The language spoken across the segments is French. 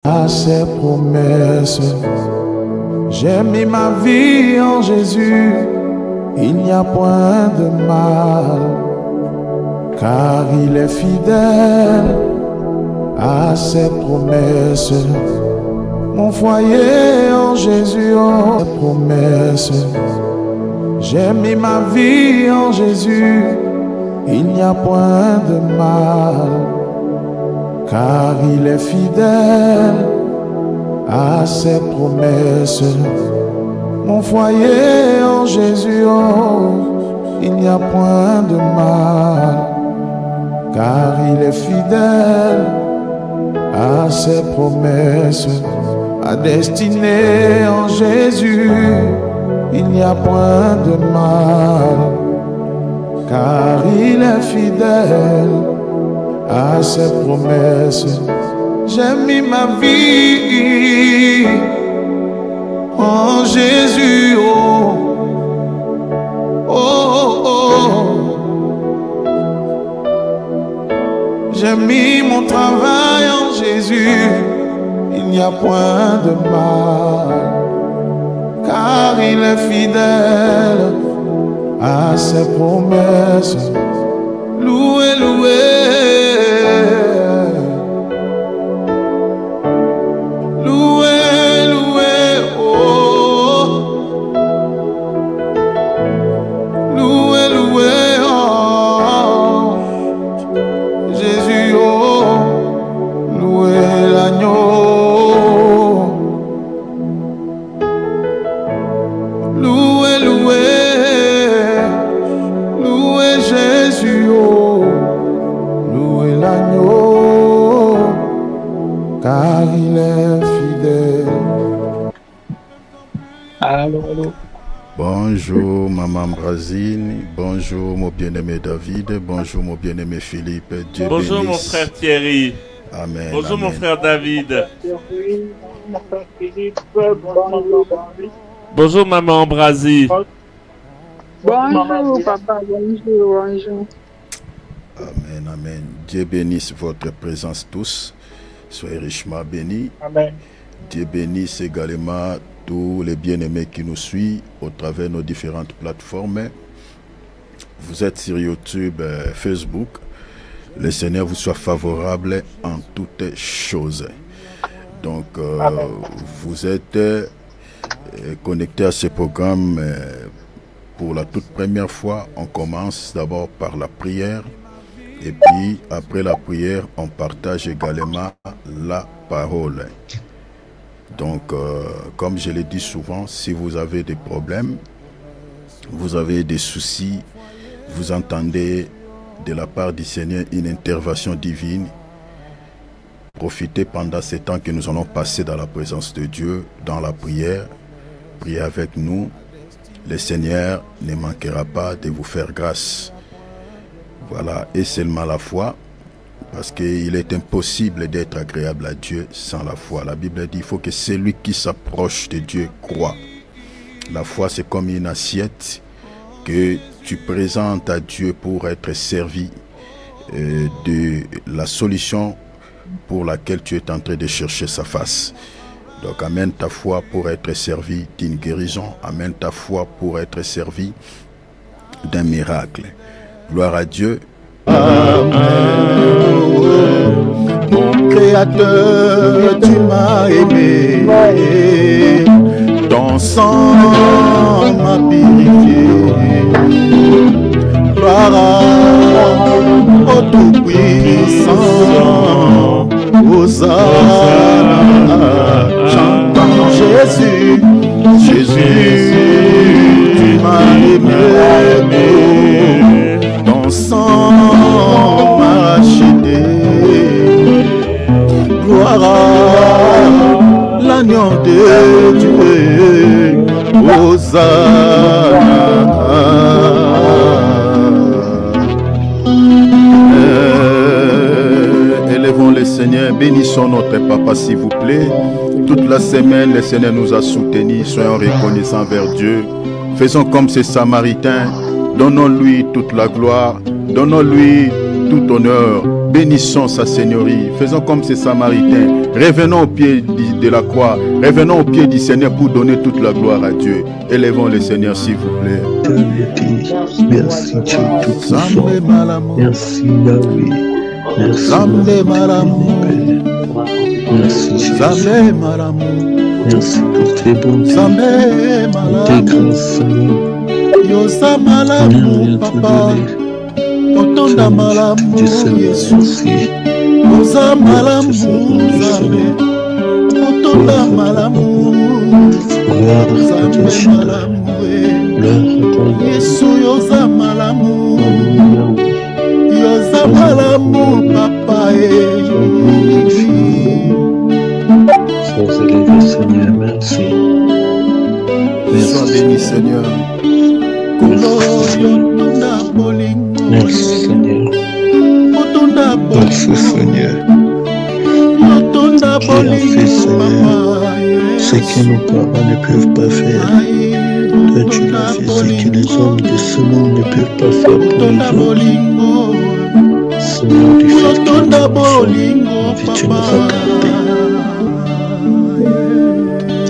À ses promesses, j'ai mis ma vie en Jésus, il n'y a point de mal, car il est fidèle à ses promesses. Mon foyer en Jésus, en ses promesses, j'ai mis ma vie en Jésus, il n'y a point de mal, car il est fidèle à ses promesses. Mon foyer en Jésus, oh, il n'y a point de mal, car il est fidèle à ses promesses. Ma destinée en Jésus, il n'y a point de mal, car il est fidèle à ses promesses. J'ai mis ma vie en Jésus, oh, oh, oh. J'ai mis mon travail en Jésus, il n'y a point de mal, car il est fidèle à ses promesses. Loué, loué, loué, loué, oh, loué, loué, oh, Jésus, oh, loué l'agneau, loué, loué, loué Jésus, oh, loué l'agneau, car il est fidèle. Allô, allô. Bonjour Maman Brazine, bonjour mon bien-aimé David, bonjour mon bien-aimé Philippe. Dieu bonjour bénisse. Mon frère Thierry. Amen. Bonjour amen. mon frère David. Bonjour Maman Brazy. Bonjour papa, bonjour, bonjour. Amen, amen. Dieu bénisse votre présence tous. Soyez richement bénis. Amen. Dieu bénisse également tous les bien-aimés qui nous suivent au travers de nos différentes plateformes. Vous êtes sur YouTube, Facebook. Le Seigneur vous soit favorable en toutes choses. Donc, vous êtes connectés à ce programme pour la toute première fois. On commence d'abord par la prière. Et puis, après la prière, on partage également la parole. Donc, comme je le dis souvent, si vous avez des problèmes, vous avez des soucis, vous entendez de la part du Seigneur une intervention divine, profitez pendant ces temps que nous allons passer dans la présence de Dieu, dans la prière, priez avec nous. Le Seigneur ne manquera pas de vous faire grâce. Voilà, et seulement la foi, parce qu'il est impossible d'être agréable à Dieu sans la foi. La Bible dit qu'il faut que celui qui s'approche de Dieu croit. La foi, c'est comme une assiette que tu présentes à Dieu pour être servi de la solution pour laquelle tu es en train de chercher sa face. Donc amène ta foi pour être servi d'une guérison, amène ta foi pour être servi d'un miracle. Gloire à Dieu. Amen. Mon Créateur, tu m'as aimé, ton sang m'a purifié. Gloire au Tout-Puissant, Hosanna, chantons Jésus, Jésus, tu m'as aimé, ton sang m'a acheté. Gloire à l'agneau de Dieu, Hosanna. Élevons le Seigneur, bénissons notre Papa s'il vous plaît. Toute la semaine, le Seigneur nous a soutenus, soyons reconnaissants vers Dieu. Faisons comme ces Samaritains, donnons-lui toute la gloire, donnons-lui tout honneur Bénissons sa Seigneurie. Faisons comme ces Samaritains. Revenons au pied de la croix. Revenons au pied du Seigneur pour donner toute la gloire à Dieu. Élevons le Seigneur, s'il vous plaît. Merci Dieu tout-puissant. Zambe malamu, Merci Yahweh. Merci Zambe malamu, Merci Jésus. Zambe malamu, Merci pour tes bontés, Zambe tes malamu, grâces, Seigneur. Yosa On malamu, rien te papa, donner. Otonda malamu, Tu sais, Yesu, merci. Yosa malamu, Zambe, Otonda malamu, Gloire à ton Zambe Seigneur. malamu, Gloire à ton Yesu, Yosa malamu, Alléluia. Yosa malamu, papa, Sois élevé, Seigneur. Merci. Sois béni, Seigneur. Merci, Seigneur. Merci, Seigneur. Qui a fait, Seigneur, ce que nos parents ne peuvent pas faire. Toi, tu l'as fait, ce que les hommes de ce monde ne peuvent pas faire pour nous autres. Seigneur, du fait que nous sommes, vie, tu nous as gardés.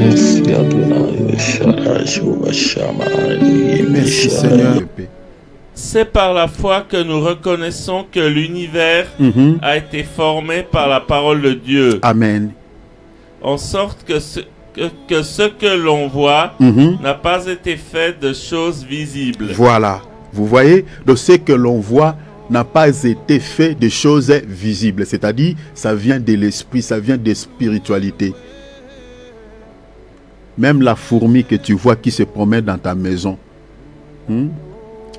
Merci, Adonai, Shaddai, Jéhovah Shammah, Merci, Seigneur. C'est par la foi que nous reconnaissons que l'univers a été formé par la parole de Dieu, Amen. en sorte que ce que l'on voit n'a pas été fait de choses visibles. Voilà. Vous voyez, donc ce que l'on voit n'a pas été fait de choses visibles. C'est-à-dire, ça vient de l'esprit, ça vient de spiritualité. Même la fourmi que tu vois qui se promène dans ta maison,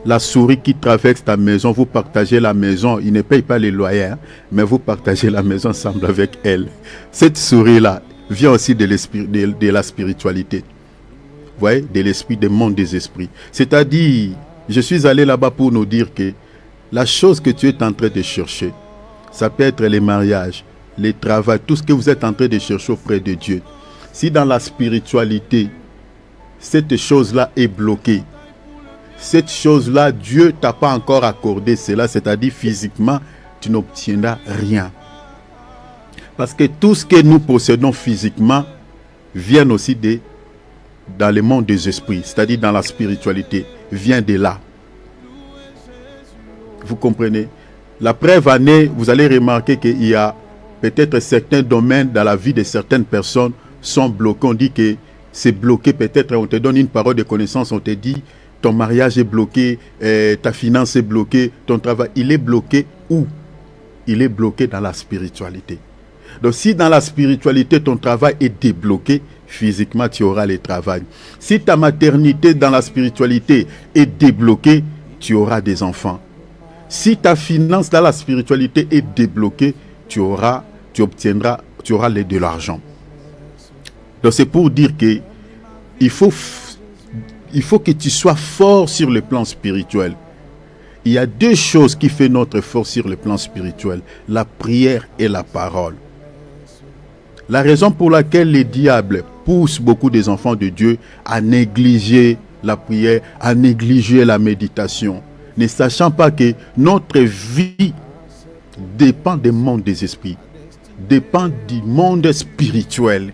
la souris qui traverse ta maison, vous partagez la maison, il ne paye pas les loyers, hein, mais vous partagez la maison ensemble avec elle. Cette souris-là vient aussi de l'esprit, de la spiritualité. Vous voyez, de l'esprit, du monde des esprits. C'est-à-dire, je suis allé là-bas pour nous dire que la chose que tu es en train de chercher, ça peut être les mariages, les travaux, tout ce que vous êtes en train de chercher auprès de Dieu. Si dans la spiritualité, cette chose-là est bloquée, cette chose-là, Dieu t'a pas encore accordé cela, c'est-à-dire physiquement, tu n'obtiendras rien. Parce que tout ce que nous possédons physiquement vient aussi dans le monde des esprits, c'est-à-dire dans la spiritualité, vient de là. Vous comprenez? La preuve en est, vous allez remarquer qu'il y a peut-être certains domaines dans la vie de certaines personnes sont bloqués. On dit que c'est bloqué, peut-être on te donne une parole de connaissance, on te dit ton mariage est bloqué, ta finance est bloquée, ton travail, il est bloqué où? Il est bloqué dans la spiritualité. Donc si dans la spiritualité ton travail est débloqué, physiquement tu auras le travail. Si ta maternité dans la spiritualité est débloquée, tu auras des enfants. Si ta finance dans la spiritualité est débloquée, tu auras de l'argent. Donc c'est pour dire que il faut que tu sois fort sur le plan spirituel. Il y a deux choses qui font notre force sur le plan spirituel, la prière et la parole. La raison pour laquelle les diables poussent beaucoup des enfants de Dieu à négliger la prière, à négliger la méditation, ne sachant pas que notre vie dépend du monde des esprits, dépend du monde spirituel.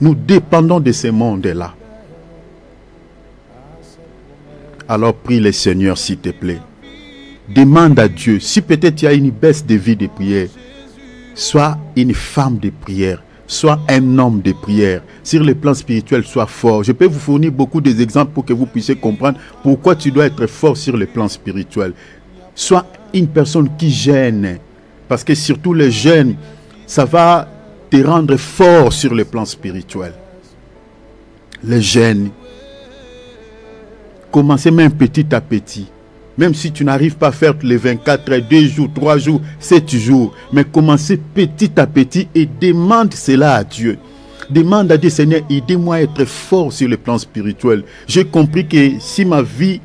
Nous dépendons de ce monde-là. Alors prie le Seigneur s'il te plaît. Demande à Dieu, si peut-être il y a une baisse de vie de prière, sois une femme de prière, sois un homme de prière. Sur le plan spirituel, sois fort. Je peux vous fournir beaucoup d'exemples pour que vous puissiez comprendre pourquoi tu dois être fort sur le plan spirituel. Sois une personne qui gêne, parce que surtout les jeunes, ça va te rendre fort sur le plan spirituel. Les jeunes, commencez même petit à petit. Même si tu n'arrives pas à faire les 24 heures, 2 jours, 3 jours, 7 jours, mais commencez petit à petit et demande cela à Dieu. Demande à Dieu, Seigneur, aidez-moi à être fort sur le plan spirituel. J'ai compris que si ma vie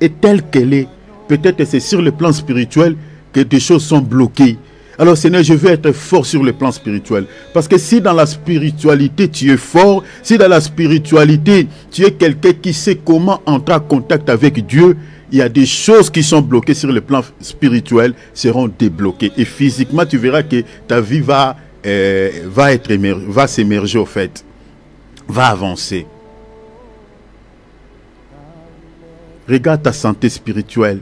est telle qu'elle est, peut-être c'est sur le plan spirituel que des choses sont bloquées. Alors Seigneur, je veux être fort sur le plan spirituel. Parce que si dans la spiritualité tu es fort, si dans la spiritualité tu es quelqu'un qui sait comment entrer en contact avec Dieu, il y a des choses qui sont bloquées sur le plan spirituel seront débloquées. Et physiquement, tu verras que ta vie va s'émerger au fait, va avancer. Regarde ta santé spirituelle.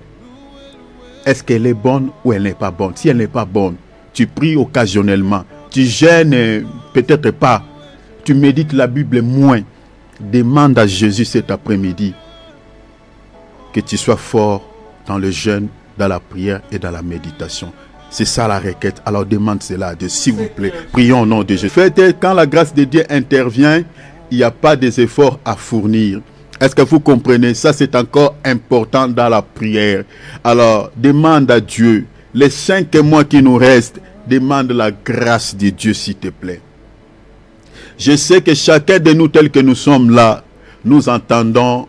Est-ce qu'elle est bonne ou elle n'est pas bonne? Si elle n'est pas bonne, tu pries occasionnellement, tu jeûnes peut-être pas, tu médites la Bible moins. Demande à Jésus cet après-midi que tu sois fort dans le jeûne, dans la prière et dans la méditation. C'est ça la requête. Alors demande cela à Dieu, s'il vous plaît. Prions au nom de Jésus. Quand la grâce de Dieu intervient, il n'y a pas des efforts à fournir. Est-ce que vous comprenez? Ça, c'est encore important dans la prière. Alors, demande à Dieu. Les 5 mois qui nous restent, demande la grâce de Dieu, s'il te plaît. Je sais que chacun de nous, tel que nous sommes là, nous entendons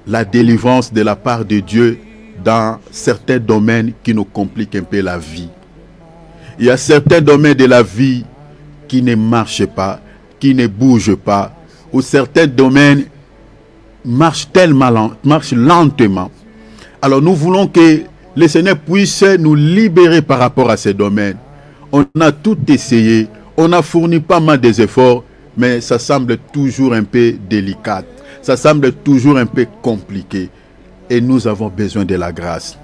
la délivrance de la part de Dieu dans certains domaines qui nous compliquent un peu la vie. Il y a certains domaines de la vie qui ne marchent pas, qui ne bougent pas, ou certains domaines marchent lentement. Alors nous voulons que le Seigneur puisse nous libérer par rapport à ces domaines. On a tout essayé, on a fourni pas mal des efforts, mais ça semble toujours un peu délicat, ça semble toujours un peu compliqué. Et nous avons besoin de la grâce.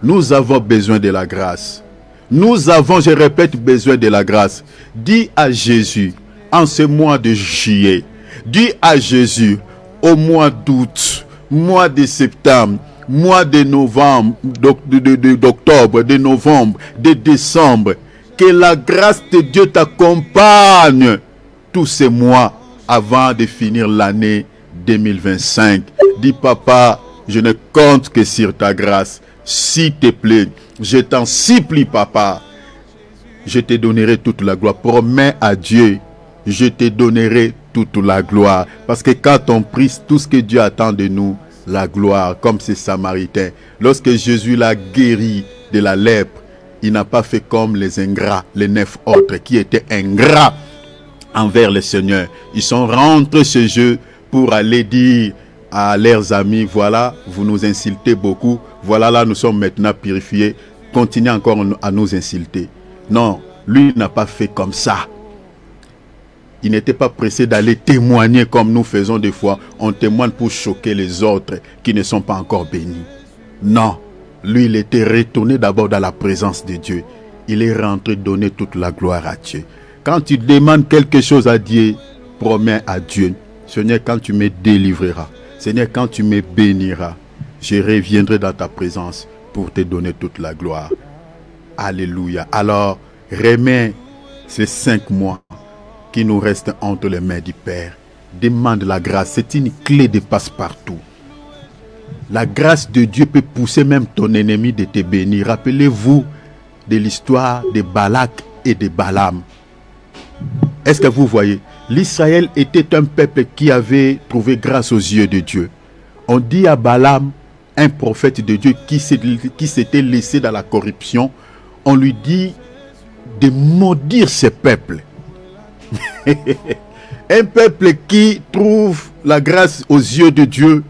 Nous avons besoin de la grâce. Nous avons, je répète, besoin de la grâce. Dis à Jésus, en ce mois de juillet, dis à Jésus, au mois d'août, mois de septembre, mois de novembre, d'octobre, de novembre, de décembre, que la grâce de Dieu t'accompagne tous ces mois avant de finir l'année 2025. Dis papa, je ne compte que sur ta grâce. S'il te plaît, je t'en supplie papa, je te donnerai toute la gloire. Promets à Dieu, je te donnerai toute la gloire. Parce que quand on prie, tout ce que Dieu attend de nous, la gloire, comme ces Samaritains. Lorsque Jésus l'a guéri de la lèpre, il n'a pas fait comme les ingrats, les 9 autres qui étaient ingrats envers le Seigneur. Ils sont rentrés chez eux pour aller dire à leurs amis, voilà, vous nous insultez beaucoup, voilà, là nous sommes maintenant purifiés, continuez encore à nous insulter. Non, lui n'a pas fait comme ça. Il n'était pas pressé d'aller témoigner comme nous faisons des fois. On témoigne pour choquer les autres qui ne sont pas encore bénis. Non, lui il était retourné d'abord dans la présence de Dieu. Il est rentré donner toute la gloire à Dieu. Quand tu demandes quelque chose à Dieu, promets à Dieu, Seigneur, quand tu me délivreras, Seigneur, quand tu me béniras, je reviendrai dans ta présence pour te donner toute la gloire. Alléluia. Alors, remets ces 5 mois qui nous restent entre les mains du Père. Demande la grâce. C'est une clé de passe-partout. La grâce de Dieu peut pousser même ton ennemi de te bénir. Rappelez-vous de l'histoire de Balak et de Balaam. Est-ce que vous voyez? L'Israël était un peuple qui avait trouvé grâce aux yeux de Dieu. On dit à Balaam, un prophète de Dieu qui s'était laissé dans la corruption, on lui dit de maudire ce peuple. Un peuple qui trouve la grâce aux yeux de Dieu,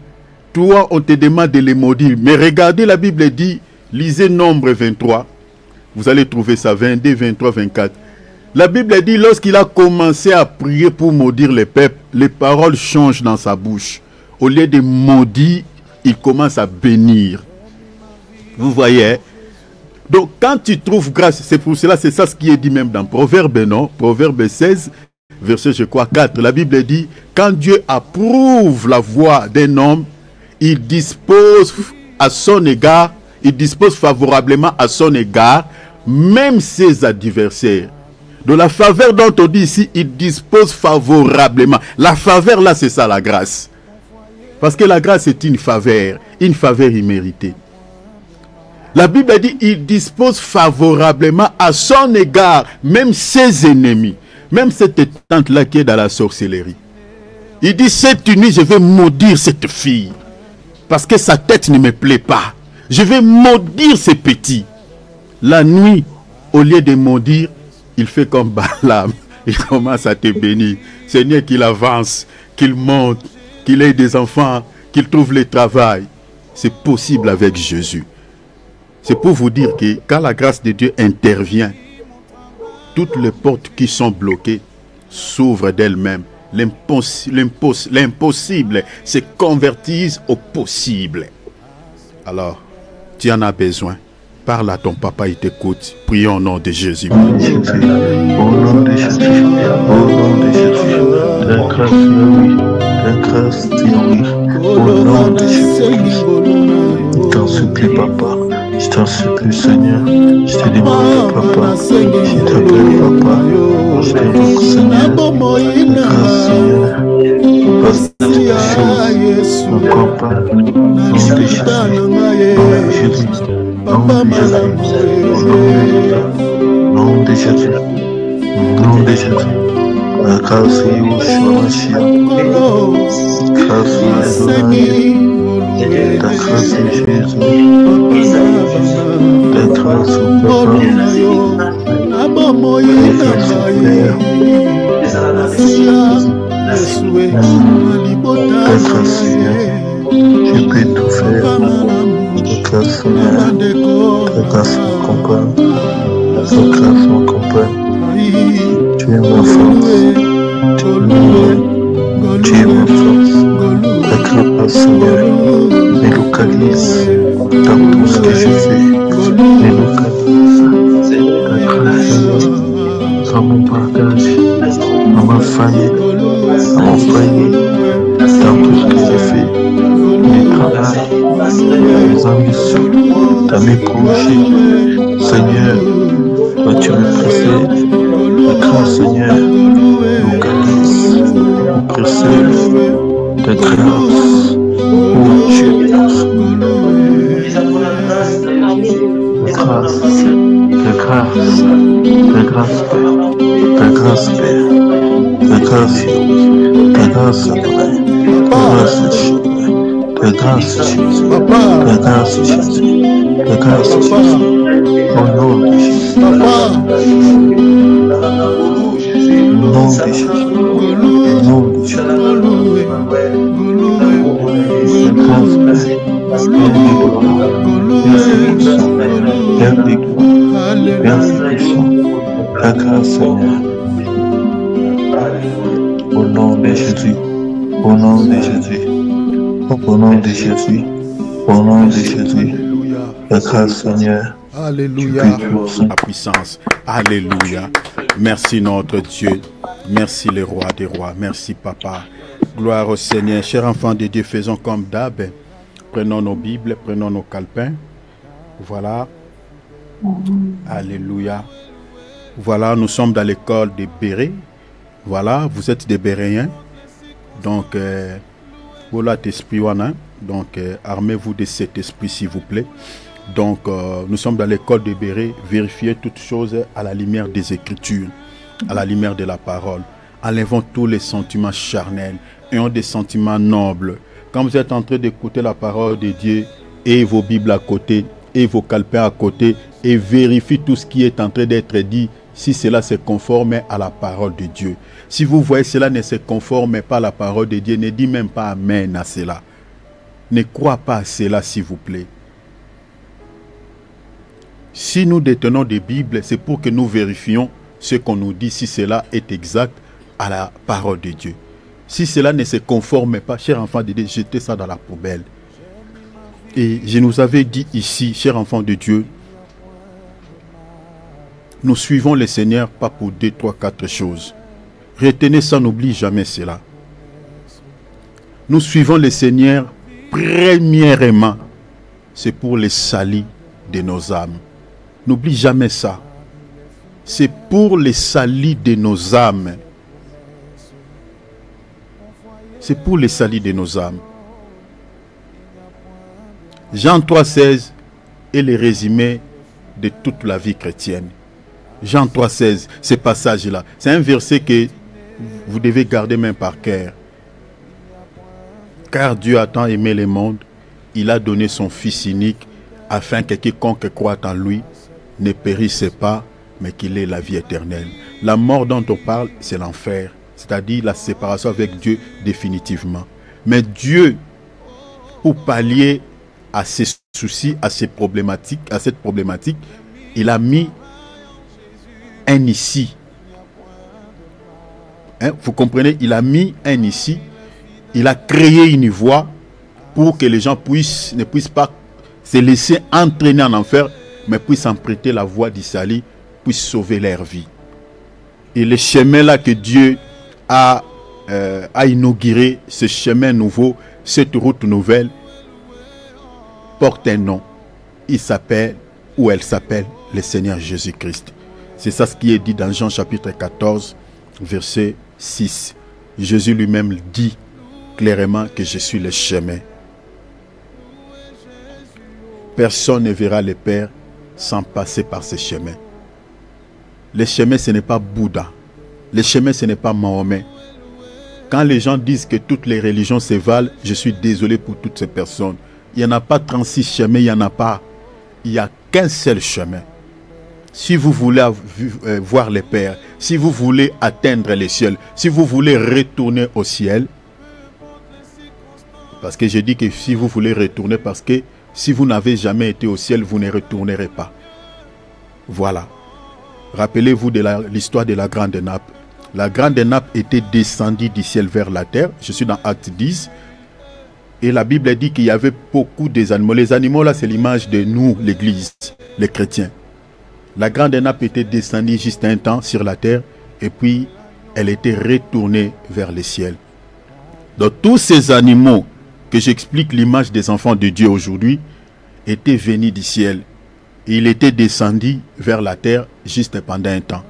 toi on te demande de les maudire. Mais regardez, la Bible dit, lisez Nombre 23, vous allez trouver ça, 22, 23, 24. La Bible dit, lorsqu'il a commencé à prier pour maudire les peuples, les paroles changent dans sa bouche. Au lieu de maudire, il commence à bénir. Vous voyez? Donc, quand tu trouves grâce, c'est pour cela, c'est ça ce qui est dit même dans Proverbe, non? Proverbe 16, verset, je crois, 4. La Bible dit, quand Dieu approuve la voie d'un homme, il dispose à son égard, il dispose favorablement à son égard, même ses adversaires. De la faveur dont on dit ici, il dispose favorablement. La faveur là, c'est ça la grâce. Parce que la grâce est une faveur imméritée. La Bible dit, il dispose favorablement à son égard, même ses ennemis. Même cette tante-là qui est dans la sorcellerie. Il dit, cette nuit, je vais maudire cette fille. Parce que sa tête ne me plaît pas. Je vais maudire ces petits. La nuit, Au lieu de maudire, il fait comme Balaam. Il commence à te bénir. Seigneur, qu'il avance, qu'il monte, qu'il ait des enfants, qu'il trouve le travail. C'est possible avec Jésus. C'est pour vous dire que quand la grâce de Dieu intervient, toutes les portes qui sont bloquées s'ouvrent d'elles-mêmes. L'impossible se convertisse au possible. Alors, tu en as besoin. Parle à ton papa, il t'écoute. Prions au nom de Jésus. Jésus, au nom de Jésus, au nom de Jésus, la grâce, oui, la grâce, oui, au nom de Jésus-Christ. Je t'en supplie, papa, je t'en supplie, Seigneur, je te demande, papa, je t'appelle, papa, je te demande, Seigneur, la grâce, Seigneur, passe toutes choses, encore pas, au nom de Jésus, Jésus. Nom de Jésus, nom de Jésus, la grâce de Yeshua, grâce de Adonai, la grâce de Jésus, la grâce au Papa, la grâce Seigneur, je peux tout faire. Ta grâce, Seigneur, ta grâce m'accompagne, ta grâce m'accompagne. Tu es ma force, tu es ma force. Ta grâce, Seigneur, me localise dans tout ce que je fais, me localise. Ta grâce, Seigneur, dans mon partage, dans ma famille, dans mon foyer, dans tout ce que je fais, mes travaux. Mes ambitions, dans mes projets, Seigneur, vas-tu me presser, la grâce, Seigneur, localise, me presser, de grâce, oh Dieu, de grâce, Père, de grâce, Père, de grâce, de grâce, Adonai, de grâce, Jésus. La grâce de Jésus, la grâce de Jésus, la grâce de Jésus, au nom de Jésus, au nom de Jésus, au nom de Jésus, la grâce de Jésus, la grâce Seigneur, au nom de Jésus, au nom de Jésus. Au nom de Jésus, au nom de Jésus, la grâce Seigneur, Alléluia, la puissance, Alléluia. Merci notre Dieu, merci le roi des rois, merci papa. Gloire au Seigneur. Chers enfants de Dieu, faisons comme d'hab. Prenons nos Bibles, prenons nos calepins. Voilà. Alléluia. Voilà, nous sommes dans l'école de Béret. Voilà, vous êtes des Béréens. Donc, voilà l'esprit, donc armez-vous de cet esprit s'il vous plaît. Donc nous sommes dans l'école de Béret, vérifiez toutes choses à la lumière des Écritures, à la lumière de la parole. Enlevons tous les sentiments charnels, ayons des sentiments nobles. Quand vous êtes en train d'écouter la parole de Dieu, et vos Bibles à côté, et vos calepins à côté, et vérifiez tout ce qui est en train d'être dit, si cela se conforme à la parole de Dieu. Si vous voyez cela ne se conforme pas à la parole de Dieu, ne dis même pas Amen à cela. Ne crois pas à cela, s'il vous plaît. Si nous détenons des Bibles, c'est pour que nous vérifions ce qu'on nous dit, si cela est exact à la parole de Dieu. Si cela ne se conforme pas, chers enfants de Dieu, jetez ça dans la poubelle. Et je nous avais dit ici, chers enfants de Dieu, nous suivons le Seigneur pas pour 2, 3, 4 choses. Retenez ça, n'oublie jamais cela. Nous suivons le Seigneur premièrement, c'est pour le salut de nos âmes. N'oublie jamais ça. C'est pour le salut de nos âmes. C'est pour le salut de nos âmes. Jean 3,16 est le résumé de toute la vie chrétienne. Jean 3,16, ce passage-là, c'est un verset que vous devez garder même par cœur. Car Dieu a tant aimé le monde, il a donné son Fils unique, afin que quiconque croit en lui ne périsse pas, mais qu'il ait la vie éternelle. La mort dont on parle, c'est l'enfer, c'est-à-dire la séparation avec Dieu définitivement. Mais Dieu, pour pallier à ses soucis, à cette problématique, il a mis un ici. Hein, vous comprenez? Il a mis un ici. Il a créé une voie pour que les gens ne puissent pas se laisser entraîner en enfer, mais puissent emprunter la voie du salut, puissent sauver leur vie. Et le chemin là que Dieu a inauguré, ce chemin nouveau, cette route nouvelle, porte un nom. Il s'appelle, ou elle s'appelle, le Seigneur Jésus-Christ. C'est ça ce qui est dit dans Jean chapitre 14, verset 6. Jésus lui-même dit clairement que je suis le chemin. Personne ne verra le Père sans passer par ce chemin. Le chemin, ce n'est pas Bouddha. Le chemin, ce n'est pas Mahomet. Quand les gens disent que toutes les religions se valent, je suis désolé pour toutes ces personnes. Il n'y en a pas 36 chemins, il n'y en a pas. Il n'y a qu'un seul chemin. Si vous voulez voir le Père, si vous voulez atteindre les cieux, si vous voulez retourner au ciel, parce que je dis que si vous voulez retourner, parce que si vous n'avez jamais été au ciel, vous ne retournerez pas. Voilà. Rappelez-vous de l'histoire de la grande nappe. La grande nappe était descendue du ciel vers la terre. Je suis dans Acte 10. Et la Bible dit qu'il y avait beaucoup d'animaux. Les animaux là, c'est l'image de nous, l'église, les chrétiens. La grande nappe était descendue juste un temps sur la terre. Et puis, elle était retournée vers le ciel. Donc, tous ces animaux que j'explique l'image des enfants de Dieu aujourd'hui étaient venus du ciel. Et ils étaient descendus vers la terre juste pendant un temps.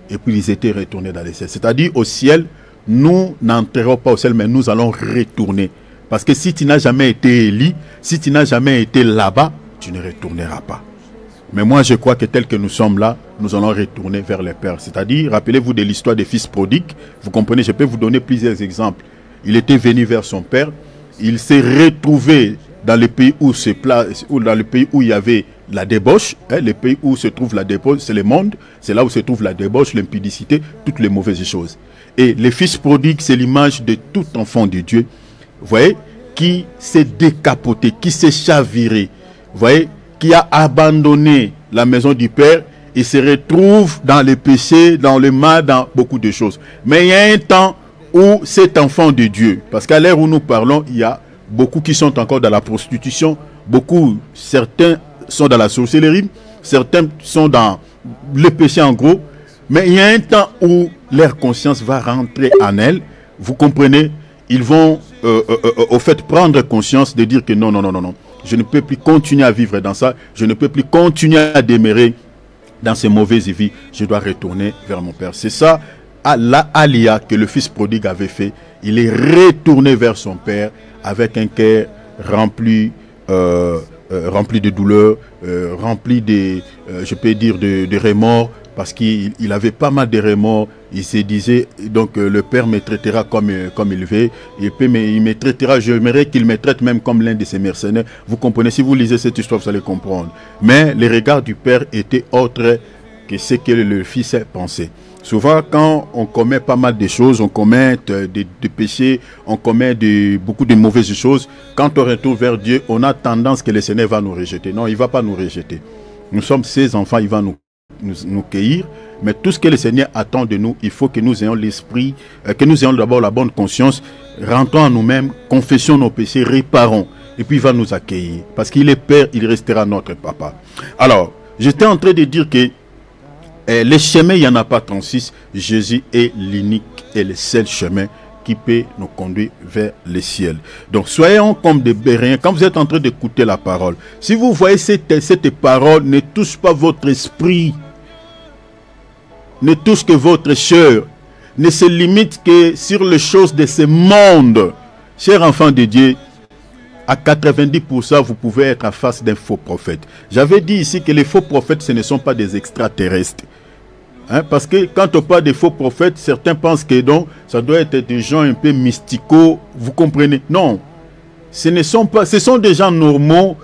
Et puis ils étaient retournés dans le ciel. C'est-à-dire au ciel, nous n'entrerons pas au ciel, mais nous allons retourner. Parce que si tu n'as jamais été élu, si tu n'as jamais été là-bas, tu ne retourneras pas. Mais moi je crois que tel que nous sommes là, nous allons retourner vers le Père. C'est-à-dire, rappelez-vous de l'histoire des fils prodigues. Vous comprenez, je peux vous donner plusieurs exemples. Il était venu vers son Père. Il s'est retrouvé dans le pays où il y avait la débauche, hein, le pays où se trouve la débauche, c'est le monde, c'est là où se trouve la débauche, l'impudicité, toutes les mauvaises choses. Et les fils prodigues, c'est l'image de tout enfant de Dieu, vous voyez, qui s'est décapoté, qui s'est chaviré, vous voyez, qui a abandonné la maison du Père et se retrouve dans le péché, dans le mal, dans beaucoup de choses. Mais il y a un temps où cet enfant de Dieu, parce qu'à l'heure où nous parlons, il y a beaucoup qui sont encore dans la prostitution, certains sont dans la sorcellerie, certains sont dans le péché en gros, mais il y a un temps où leur conscience va rentrer en elle, vous comprenez, ils vont au fait prendre conscience de dire que non, je ne peux plus continuer à vivre dans ça, je ne peux plus continuer à demeurer dans ces mauvaises vies, je dois retourner vers mon Père. C'est ça, l'alia que le fils prodigue avait fait, il est retourné vers son Père avec un cœur rempli de douleur, rempli de, je peux dire, de remords, parce qu'il avait pas mal de remords. Il se disait, donc le Père me traitera comme il veut, il me traitera, j'aimerais qu'il me traite même comme l'un de ses mercenaires. Vous comprenez, si vous lisez cette histoire, vous allez comprendre. Mais les regards du Père étaient autres que ce que le Fils pensait. Souvent, quand on commet pas mal de choses, on commet des péchés, on commet beaucoup de mauvaises choses, quand on retourne vers Dieu, on a tendance que le Seigneur va nous rejeter. Non, il ne va pas nous rejeter. Nous sommes ses enfants, il va nous cueillir. Mais tout ce que le Seigneur attend de nous, il faut que nous ayons l'esprit, que nous ayons d'abord la bonne conscience, rentrons en nous-mêmes, confessons nos péchés, réparons. Et puis il va nous accueillir. Parce qu'il est Père, il restera notre Papa. Alors, j'étais en train de dire que les chemins, il n'y en a pas 36. Jésus est l'unique et le seul chemin qui peut nous conduire vers le ciel. Donc, soyons comme des Béréens. Quand vous êtes en train d'écouter la parole, si vous voyez cette parole ne touche pas votre esprit, ne touche que votre chair, ne se limite que sur les choses de ce monde, chers enfants de Dieu, à 90%, vous pouvez être en face d'un faux prophète. J'avais dit ici que les faux prophètes, ce ne sont pas des extraterrestres. Hein, parce que quand on parle de faux prophètes, certains pensent que donc, ça doit être des gens un peu mysticaux. Vous comprenez? Non. Ce sont des gens normaux.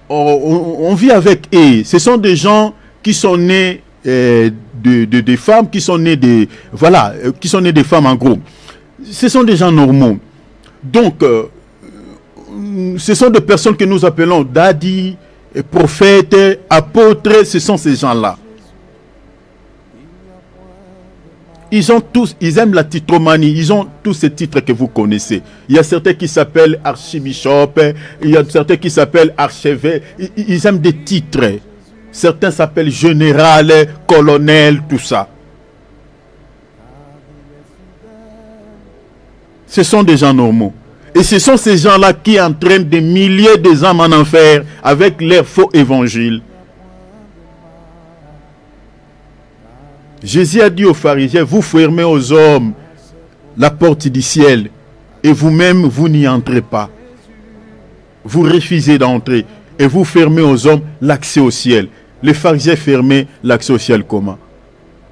On vit avec eux. Ce sont des gens qui sont nés des femmes qui sont nées des... Voilà, qui sont nées des femmes en gros. Ce sont des gens normaux. Donc, ce sont des personnes que nous appelons daddy, prophètes, apôtres, ce sont ces gens-là. Ils aiment la titromanie, ils ont tous ces titres que vous connaissez. Il y a certains qui s'appellent archibishop, il y a certains qui s'appellent archevêque, ils aiment des titres. Certains s'appellent général, colonel, tout ça. Ce sont des gens normaux. Et ce sont ces gens-là qui entraînent des milliers de âmes en enfer avec leur faux évangile. Jésus a dit aux pharisiens, vous fermez aux hommes la porte du ciel et vous-même, vous n'y entrez pas. Vous refusez d'entrer et vous fermez aux hommes l'accès au ciel. Les pharisiens fermaient l'accès au ciel comment?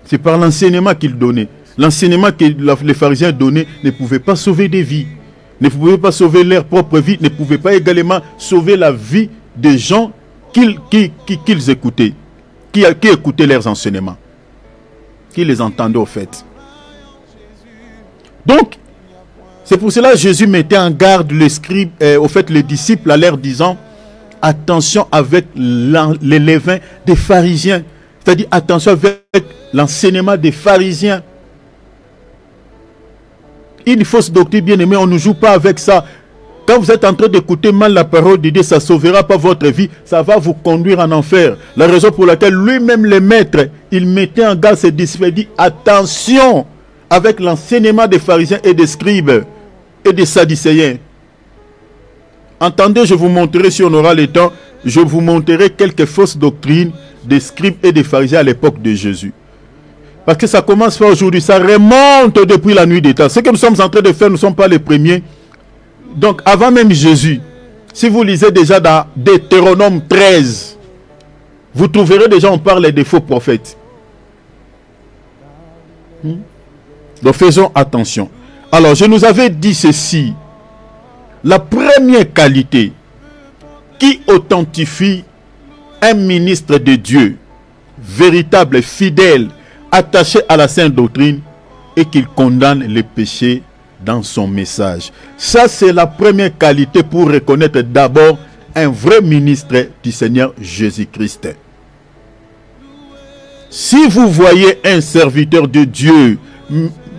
C'est par l'enseignement qu'ils donnaient. L'enseignement que les pharisiens donnaient ne pouvait pas sauver des vies, ne pouvait pas sauver leur propre vie, ne pouvait pas également sauver la vie des gens qu'ils écoutaient, qui écoutaient leurs enseignements, qui les entendaient au fait. Donc, c'est pour cela que Jésus mettait en garde les scribes, au fait les disciples à leur disant, attention avec les levains des pharisiens, c'est-à-dire attention avec l'enseignement des pharisiens. Une fausse doctrine, bien aimé, on ne joue pas avec ça. Quand vous êtes en train d'écouter mal la parole de Dieu, ça ne sauvera pas votre vie, ça va vous conduire en enfer. La raison pour laquelle lui-même, le maître, il mettait en garde ses disciples, il dit attention avec l'enseignement des pharisiens et des scribes et des sadducéens. Entendez, je vous montrerai, si on aura le temps, je vous montrerai quelques fausses doctrines des scribes et des pharisiens à l'époque de Jésus. Parce que ça commence pas aujourd'hui, ça remonte depuis la nuit des temps. Ce que nous sommes en train de faire, nous ne sommes pas les premiers. Donc, avant même Jésus, si vous lisez déjà dans Deutéronome 13, vous trouverez déjà, on parle des faux prophètes. Donc, faisons attention. Alors, je nous avais dit ceci. La première qualité qui authentifie un ministre de Dieu, véritable, fidèle, attaché à la sainte doctrine, et qu'il condamne les péchés dans son message. Ça, c'est la première qualité pour reconnaître d'abord un vrai ministre du Seigneur Jésus-Christ. Si vous voyez un serviteur de Dieu,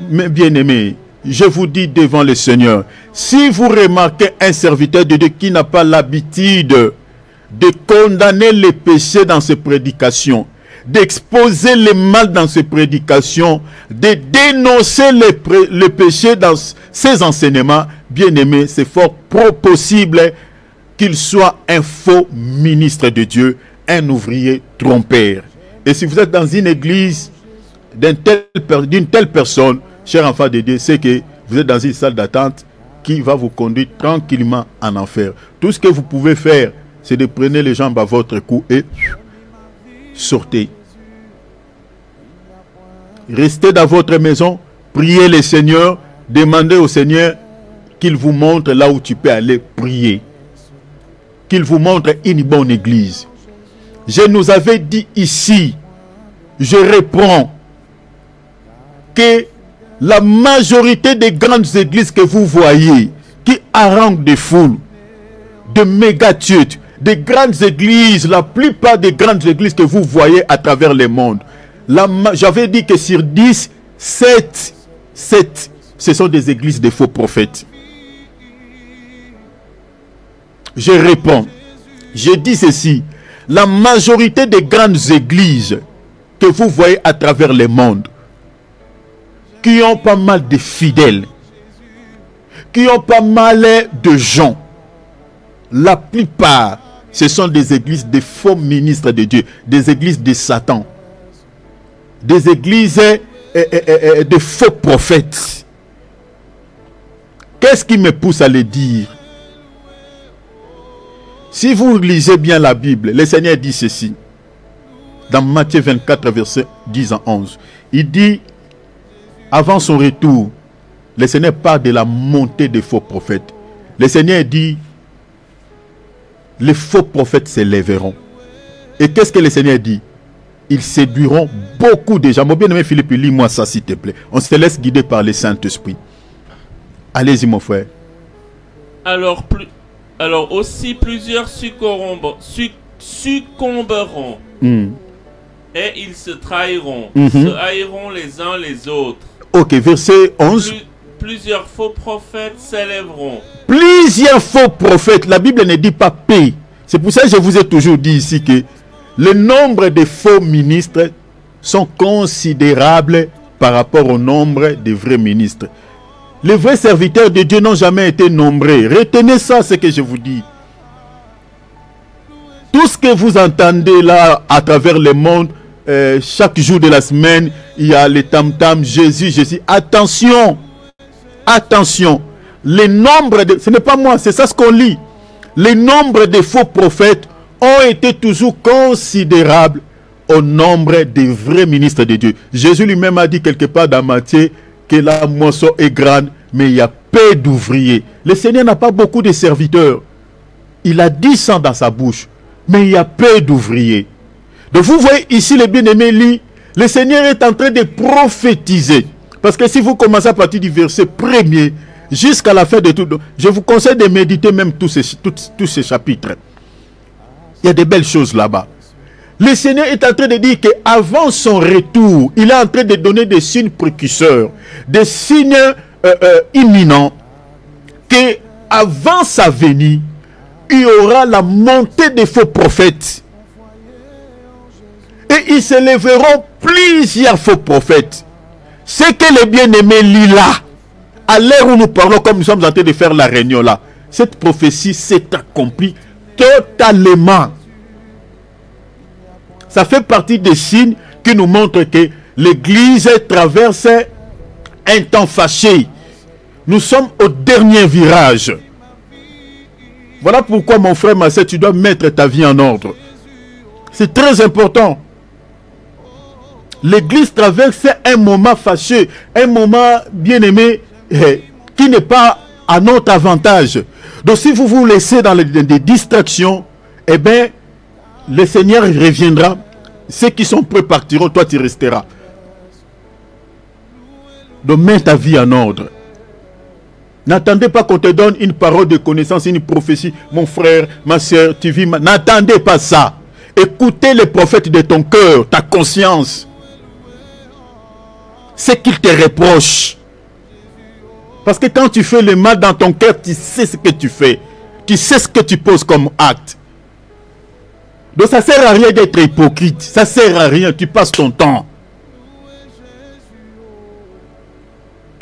mes bien-aimés, je vous dis devant le Seigneur, si vous remarquez un serviteur de Dieu qui n'a pas l'habitude de condamner les péchés dans ses prédications, d'exposer le mal dans ses prédications, de dénoncer les péchés dans ses enseignements, bien aimé, c'est fort possible qu'il soit un faux ministre de Dieu, un ouvrier trompeur. Et si vous êtes dans une église d'une telle personne, cher enfant de Dieu, c'est que vous êtes dans une salle d'attente qui va vous conduire tranquillement en enfer. Tout ce que vous pouvez faire, c'est de prendre les jambes à votre cou et sortez. Restez dans votre maison, priez le Seigneur, demandez au Seigneur qu'il vous montre là où tu peux aller prier. Qu'il vous montre une bonne église. Je nous avais dit ici, je reprends, que la majorité des grandes églises que vous voyez, qui haranguent des foules, de mégatutes, des grandes églises, la plupart des grandes églises que vous voyez à travers le monde, j'avais dit que sur 10, 7, ce sont des églises de faux prophètes. Je réponds, je dis ceci, la majorité des grandes églises que vous voyez à travers le monde, qui ont pas mal de fidèles, qui ont pas mal de gens, la plupart, ce sont des églises de faux ministres de Dieu, des églises de Satan, des églises de faux prophètes. Qu'est-ce qui me pousse à le dire? Si vous lisez bien la Bible, le Seigneur dit ceci, dans Matthieu 24, versets 10 à 11. Il dit, avant son retour, le Seigneur parle de la montée des faux prophètes. Le Seigneur dit, les faux prophètes s'élèveront. Et qu'est-ce que le Seigneur dit? ils séduiront beaucoup de gens. Mon bien-aimé Philippe, lis-moi ça s'il te plaît. On se laisse guider par le Saint-Esprit. Allez-y mon frère. Alors aussi plusieurs succomberont. Et ils se trahiront, se haïront les uns les autres. Ok, verset 11. Plusieurs faux prophètes s'élèveront. Plusieurs faux prophètes. La Bible ne dit pas paix. C'est pour ça que je vous ai toujours dit ici que le nombre de faux ministres sont considérables par rapport au nombre de vrais ministres. Les vrais serviteurs de Dieu n'ont jamais été nombreux. Retenez ça, ce que je vous dis. Tout ce que vous entendez là à travers le monde, chaque jour de la semaine, il y a les tam-tam, Jésus. Attention, attention. Les nombres de... Ce n'est pas moi, c'est ça ce qu'on lit. Les nombres de faux prophètes ont été toujours considérables au nombre des vrais ministres de Dieu. Jésus lui-même a dit quelque part dans Matthieu que la moisson est grande, mais il y a peu d'ouvriers. Le Seigneur n'a pas beaucoup de serviteurs. Il a 10 ans dans sa bouche, mais il y a peu d'ouvriers. Donc vous voyez ici, les bien-aimés, le Seigneur est en train de prophétiser. Parce que si vous commencez à partir du verset 1er jusqu'à la fin de tout, je vous conseille de méditer même tous ces chapitres. Il y a de belles choses là-bas. Le Seigneur est en train de dire qu'avant son retour, il est en train de donner des signes précurseurs, des signes imminents, qu'avant sa venue, il y aura la montée des faux prophètes. Et ils se lèveront plusieurs faux prophètes. Ce que les bien-aimés lisent là, à l'heure où nous parlons, comme nous sommes en train de faire la réunion là, cette prophétie s'est accomplie totalement. Ça fait partie des signes qui nous montrent que l'Église traverse un temps fâché. Nous sommes au dernier virage. Voilà pourquoi, mon frère, ma sœur, tu dois mettre ta vie en ordre. C'est très important. L'Église traverse un moment fâcheux, un moment bien-aimé qui n'est pas à notre avantage. Donc si vous vous laissez dans des distractions, eh bien, le Seigneur reviendra. Ceux qui sont prêts partiront, toi tu resteras. Donc mets ta vie en ordre. N'attendez pas qu'on te donne une parole de connaissance, une prophétie. Mon frère, ma soeur, tu vis... N'attendez pas ça. Écoutez les prophètes de ton cœur, ta conscience. C'est qu'ils te reprochent. Parce que quand tu fais le mal dans ton cœur, tu sais ce que tu fais. Tu sais ce que tu poses comme acte. Donc ça ne sert à rien d'être hypocrite. Ça ne sert à rien. Tu passes ton temps.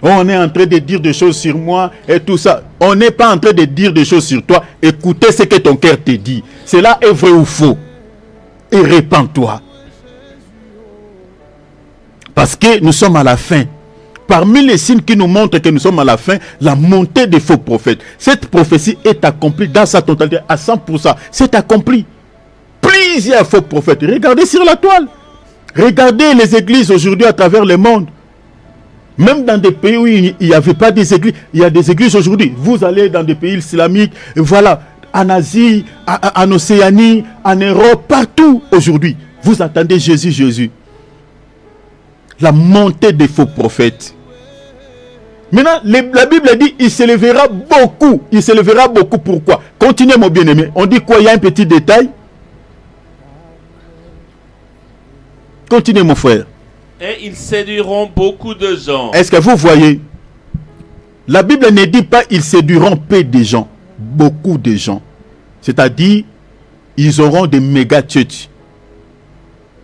On est en train de dire des choses sur moi et tout ça. On n'est pas en train de dire des choses sur toi. Écoutez ce que ton cœur te dit. Cela est vrai ou faux. Et répands-toi. Parce que nous sommes à la fin. Parmi les signes qui nous montrent que nous sommes à la fin, la montée des faux prophètes. Cette prophétie est accomplie dans sa totalité à 100%. C'est accompli. Plusieurs faux prophètes. Regardez sur la toile. Regardez les églises aujourd'hui à travers le monde. Même dans des pays où il n'y avait pas des églises, il y a des églises aujourd'hui. Vous allez dans des pays islamiques, voilà, en Asie, en Océanie, en Europe, partout aujourd'hui. Vous attendez Jésus, Jésus. La montée des faux prophètes. Maintenant, la Bible dit, il s'élèvera beaucoup. Il s'élèvera beaucoup. Pourquoi? Continuez, mon bien-aimé. On dit quoi? Il y a un petit détail. Continuez, mon frère. Et ils séduiront beaucoup de gens. Est-ce que vous voyez? La Bible ne dit pas ils séduiront peu de gens. Beaucoup de gens. C'est-à-dire, ils auront des méga church.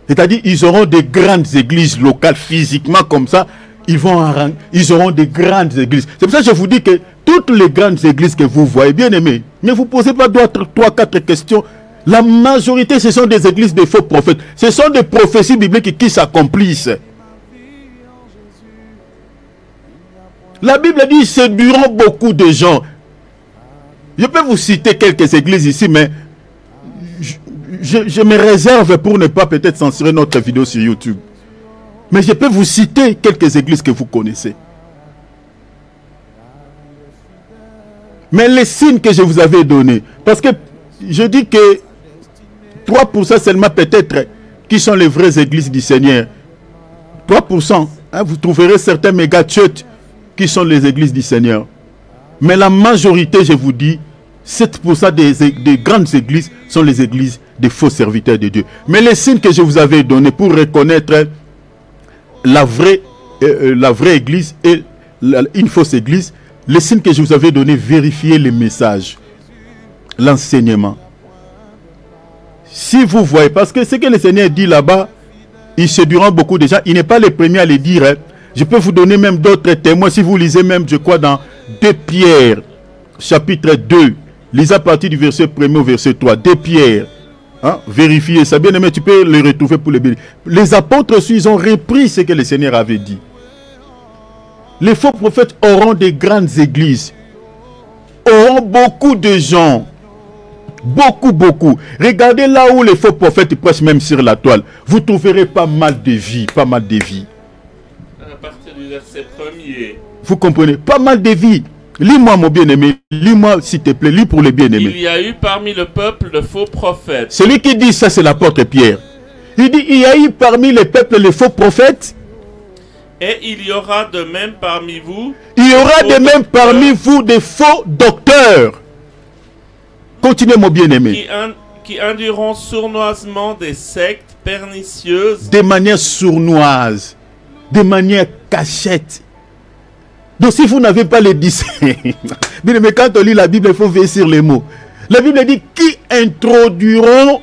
C'est-à-dire, ils auront des grandes églises locales physiquement comme ça. Ils auront des grandes églises. C'est pour ça que je vous dis que toutes les grandes églises que vous voyez, bien aimés, ne vous posez pas 3-4 questions. La majorité, ce sont des églises de faux prophètes. Ce sont des prophéties bibliques qui s'accomplissent. La Bible dit, séduiront beaucoup de gens. Je peux vous citer quelques églises ici, mais je me réserve pour ne pas peut-être censurer notre vidéo sur YouTube. Mais je peux vous citer quelques églises que vous connaissez. Mais les signes que je vous avais donnés, parce que je dis que 3% seulement peut-être qui sont les vraies églises du Seigneur. 3%. Hein, vous trouverez certains méga-churches qui sont les églises du Seigneur. Mais la majorité, je vous dis, 7% des grandes églises sont les églises des faux serviteurs de Dieu. Mais les signes que je vous avais donnés pour reconnaître la vraie église et une fausse église, les signes que je vous avais donnés, vérifiez les messages, l'enseignement. Si vous voyez, parce que ce que le Seigneur dit là-bas, il séduira beaucoup de gens. Il n'est pas le premier à le dire. Hein. Je peux vous donner même d'autres témoins. Si vous lisez même, je crois, dans 2 Pierre, chapitre 2, lisez à partir du verset 1er au verset 3. 2 Pierre, hein, vérifiez ça. Bien aimé, tu peux les retrouver pour les bénir. Les apôtres aussi, ils ont repris ce que le Seigneur avait dit. Les faux prophètes auront des grandes églises, auront beaucoup de gens. Beaucoup. Regardez là où les faux prophètes prêchent même sur la toile. Vous trouverez pas mal de vies, À partir du verset 1er. Vous comprenez? Pas mal de vies. Lis-moi mon bien-aimé. Lis-moi s'il te plaît. Lis pour les bien-aimés. Il y a eu parmi le peuple de faux prophètes. Celui qui dit ça, c'est l'apôtre Pierre. Il dit, il y a eu parmi les peuples les faux prophètes. Et il y aura de même parmi vous. Il y aura de même parmi vous des faux docteurs. Continuez mon bien-aimé. Qui induiront sournoisement des sectes pernicieuses. De manière sournoise. De manière cachette. Donc si vous n'avez pas les discernements. Mais quand on lit la Bible, il faut veiller sur les mots. La Bible dit qui introduiront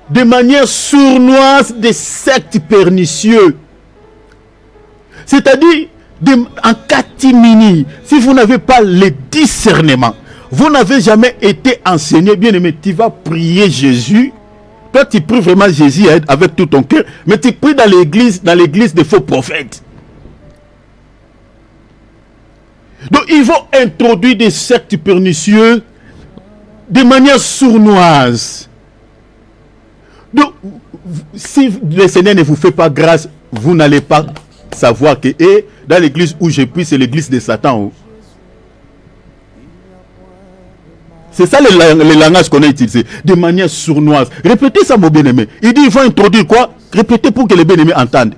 de manière sournoise des sectes pernicieuses. C'est-à-dire en catimini. Si vous n'avez pas les discernements. Vous n'avez jamais été enseigné, bien aimé, tu vas prier Jésus. Toi, tu pries vraiment Jésus avec tout ton cœur, mais tu pries dans l'église des faux prophètes. Donc, ils vont introduire des sectes pernicieuses de manière sournoise. Donc, si le Seigneur ne vous fait pas grâce, vous n'allez pas savoir que dans l'église où je prie, c'est l'église de Satan. C'est ça le langage qu'on a utilisé, de manière sournoise. Répétez ça, mon bien-aimé. Il dit, il faut introduire quoi? Répétez pour que les bien-aimés entendent.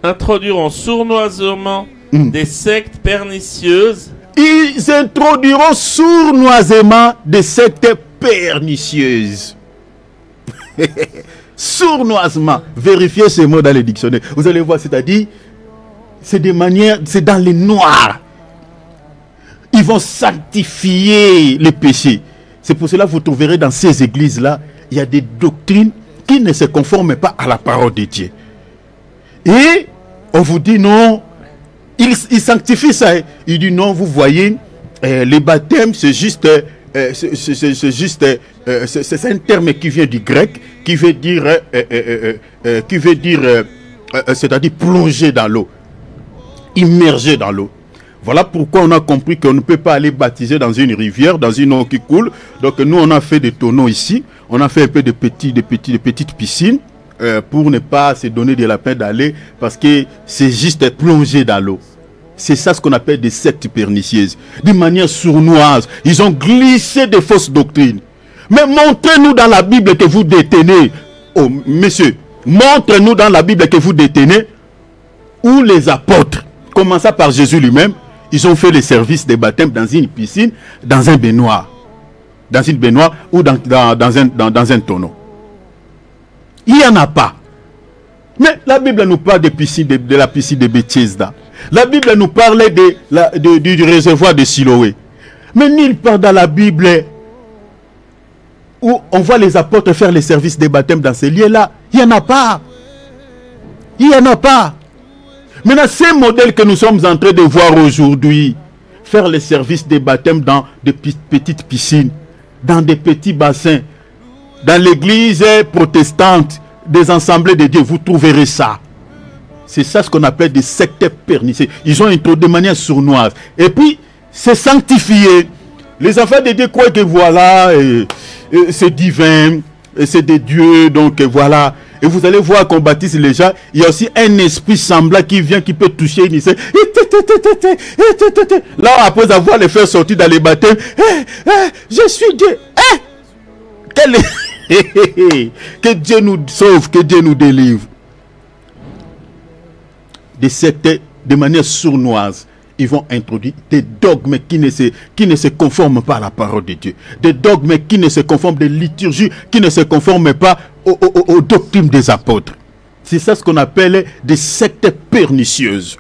Introduiront sournoisement des sectes pernicieuses. Ils introduiront sournoisement des sectes pernicieuses. Sournoisement. Vérifiez ces mots dans les dictionnaires. Vous allez voir, c'est-à-dire, c'est de manière, c'est dans les noirs. Ils vont sanctifier les péchés. C'est pour cela que vous trouverez dans ces églises-là, il y a des doctrines qui ne se conforment pas à la parole de Dieu. Et on vous dit non, il sanctifie ça. Il dit non, vous voyez, les baptêmes, c'est juste, c'est un terme qui vient du grec, qui veut dire, c'est-à-dire plonger dans l'eau, immerger dans l'eau. Voilà pourquoi on a compris qu'on ne peut pas aller baptiser dans une rivière, dans une eau qui coule. Donc nous, on a fait des tonneaux ici. On a fait un peu de petites piscines pour ne pas se donner de la peine d'aller parce que c'est juste plonger dans l'eau. C'est ça ce qu'on appelle des sectes pernicieuses. D'une manière sournoise, ils ont glissé des fausses doctrines. Mais montrez-nous dans la Bible que vous détenez. Oh, messieurs, montrez-nous dans la Bible que vous détenez où les apôtres, commençant par Jésus lui-même, ils ont fait les services des baptêmes dans une piscine, dans un baignoire. Dans une baignoire ou dans un tonneau. Il n'y en a pas. Mais la Bible nous parle de la piscine de Bethesda. La Bible nous parle du réservoir de Siloé. Mais nulle part dans la Bible où on voit les apôtres faire les services des baptêmes dans ces lieux-là. Il n'y en a pas. Il n'y en a pas. Maintenant, ces modèles que nous sommes en train de voir aujourd'hui, faire les services des baptêmes dans des petites piscines, dans des petits bassins, dans l'église protestante, des assemblées de Dieu, vous trouverez ça. C'est ça ce qu'on appelle des sectes pernicieux. Ils ont introduit de manière sournoise. Et puis, c'est sanctifié. Les enfants de Dieu croient que voilà, c'est divin, c'est des dieux, donc voilà. Et vous allez voir qu'on baptise les gens. Il y a aussi un esprit semblant qui vient, qui peut toucher une ici. Là, après avoir les faire sortir dans les baptêmes, je suis Dieu. Que Dieu nous sauve, que Dieu nous délivre. Des sectes, de manière sournoise, ils vont introduire des dogmes qui ne se conforment pas à la parole de Dieu. Des dogmes qui ne se conforment, des liturgies qui ne se conforment pas aux doctrines des apôtres. C'est ça ce qu'on appelle des sectes pernicieuses.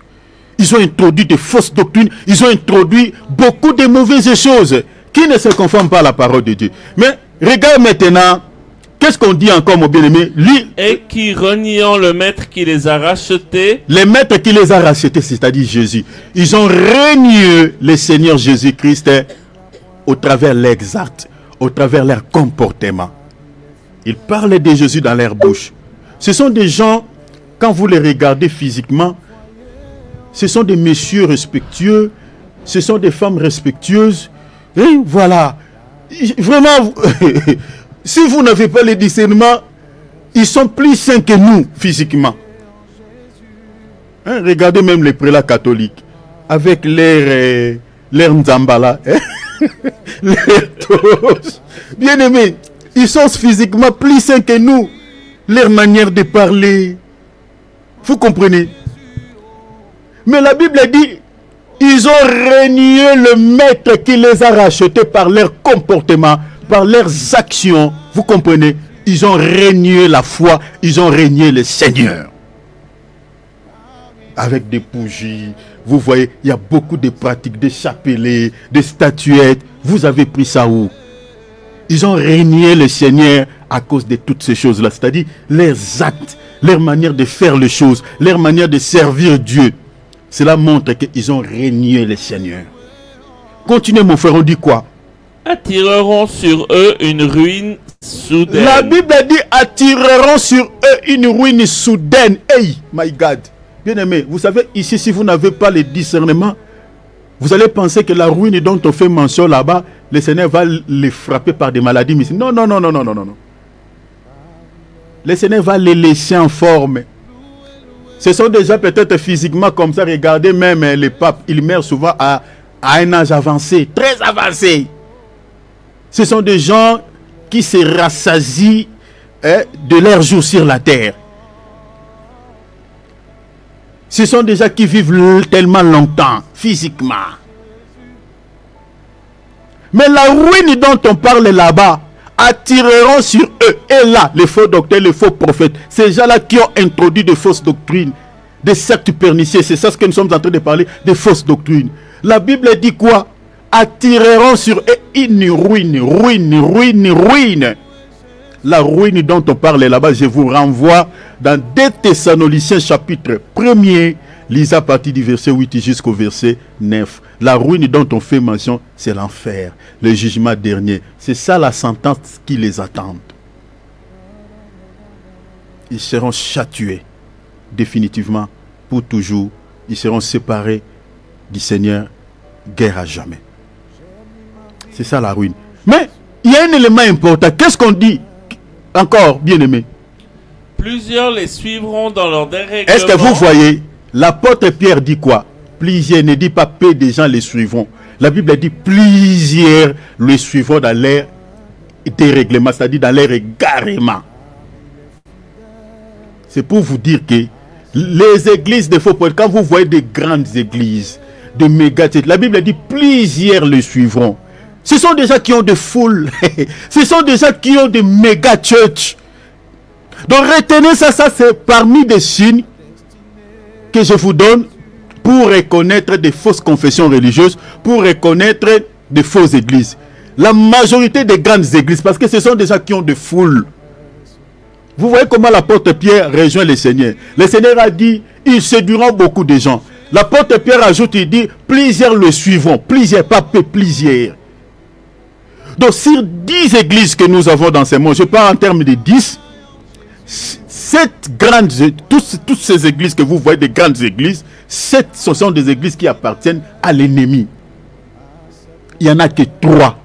Ils ont introduit de fausses doctrines, ils ont introduit beaucoup de mauvaises choses qui ne se conforment pas à la parole de Dieu. Mais regarde maintenant, qu'est-ce qu'on dit encore, mon bien-aimé? Et qui, reniant le maître qui les a rachetés, les maîtres qui les a rachetés, c'est-à-dire Jésus, ils ont renié le Seigneur Jésus-Christ au travers leurs actes, au travers leur comportement. Ils parlent de Jésus dans leur bouche. Ce sont des gens, quand vous les regardez physiquement, ce sont des messieurs respectueux, ce sont des femmes respectueuses. Et voilà. Vraiment, si vous n'avez pas le discernement, ils sont plus sains que nous physiquement. Hein, regardez même les prélats catholiques, avec leur nzambala, hein? Leur toge. Bien aimés, ils sont physiquement plus sains que nous. Leur manière de parler. Vous comprenez? Mais la Bible dit, ils ont renié le maître qui les a rachetés par leur comportement, par leurs actions. Vous comprenez? Ils ont renié la foi, ils ont renié le Seigneur. Avec des bougies, vous voyez, il y a beaucoup de pratiques, des chapelets, des statuettes. Vous avez pris ça où? Ils ont renié le Seigneur à cause de toutes ces choses-là. C'est-à-dire leurs actes, leur manière de faire les choses, leur manière de servir Dieu. Cela montre qu'ils ont renié le Seigneur. Continuez mon frère, on dit quoi? attireront sur eux une ruine soudaine. La Bible dit attireront sur eux une ruine soudaine. Hey, my God. Bien aimé, vous savez, ici, si vous n'avez pas le discernement, vous allez penser que la ruine dont on fait mention là-bas, le Seigneur va les frapper par des maladies. Mais non, non, non, non, non, non, non. Le Seigneur va les laisser en forme. Ce sont déjà peut-être physiquement comme ça. Regardez même les papes, ils meurent souvent à un âge avancé, très avancé. Ce sont des gens qui se rassasient de leur jour sur la terre. Ce sont des gens qui vivent tellement longtemps, physiquement. Mais la ruine dont on parle là-bas attireront sur eux. Et là, les faux docteurs, les faux prophètes, ces gens-là qui ont introduit de fausses doctrines, des sectes pernicieuses, c'est ça ce que nous sommes en train de parler, des fausses doctrines. La Bible dit quoi? Attireront sur eux une ruine, ruine, ruine, ruine. La ruine dont on parle là-bas, je vous renvoie dans 2 Thessaloniciens chapitre 1er, lisez à partir du verset 8 jusqu'au verset 9. La ruine dont on fait mention, c'est l'enfer, le jugement dernier. C'est ça la sentence qui les attend. Ils seront châtiés définitivement pour toujours. Ils seront séparés du Seigneur, guère à jamais. C'est ça la ruine. Mais il y a un élément important. Qu'est-ce qu'on dit encore, bien-aimé? Plusieurs les suivront dans leur dérèglement. Est-ce que vous voyez, l'apôtre Pierre dit quoi? Plusieurs, ne dit pas peu de gens les suivront. La Bible dit plusieurs les suivront dans leur dérèglement, c'est-à-dire dans leur égarement. C'est pour vous dire que les églises de faux prophètes, quand vous voyez des grandes églises, de méga, la Bible dit plusieurs les suivront. Ce sont des gens qui ont des foules. Ce sont des gens qui ont des méga church. Donc retenez ça, c'est parmi des signes que je vous donne pour reconnaître des fausses confessions religieuses, pour reconnaître des fausses églises. La majorité des grandes églises, parce que ce sont des gens qui ont des foules. Vous voyez comment l'apôtre Pierre rejoint le Seigneur. Le Seigneur a dit, ils séduiront beaucoup de gens. L'apôtre Pierre ajoute, il dit, plusieurs le suivront. Plusieurs, pas peu, plusieurs. Donc sur 10 églises que nous avons dans ce monde, je parle en termes de 10, toutes ces églises que vous voyez, des grandes églises, ce sont des églises qui appartiennent à l'ennemi. Il n'y en a que 3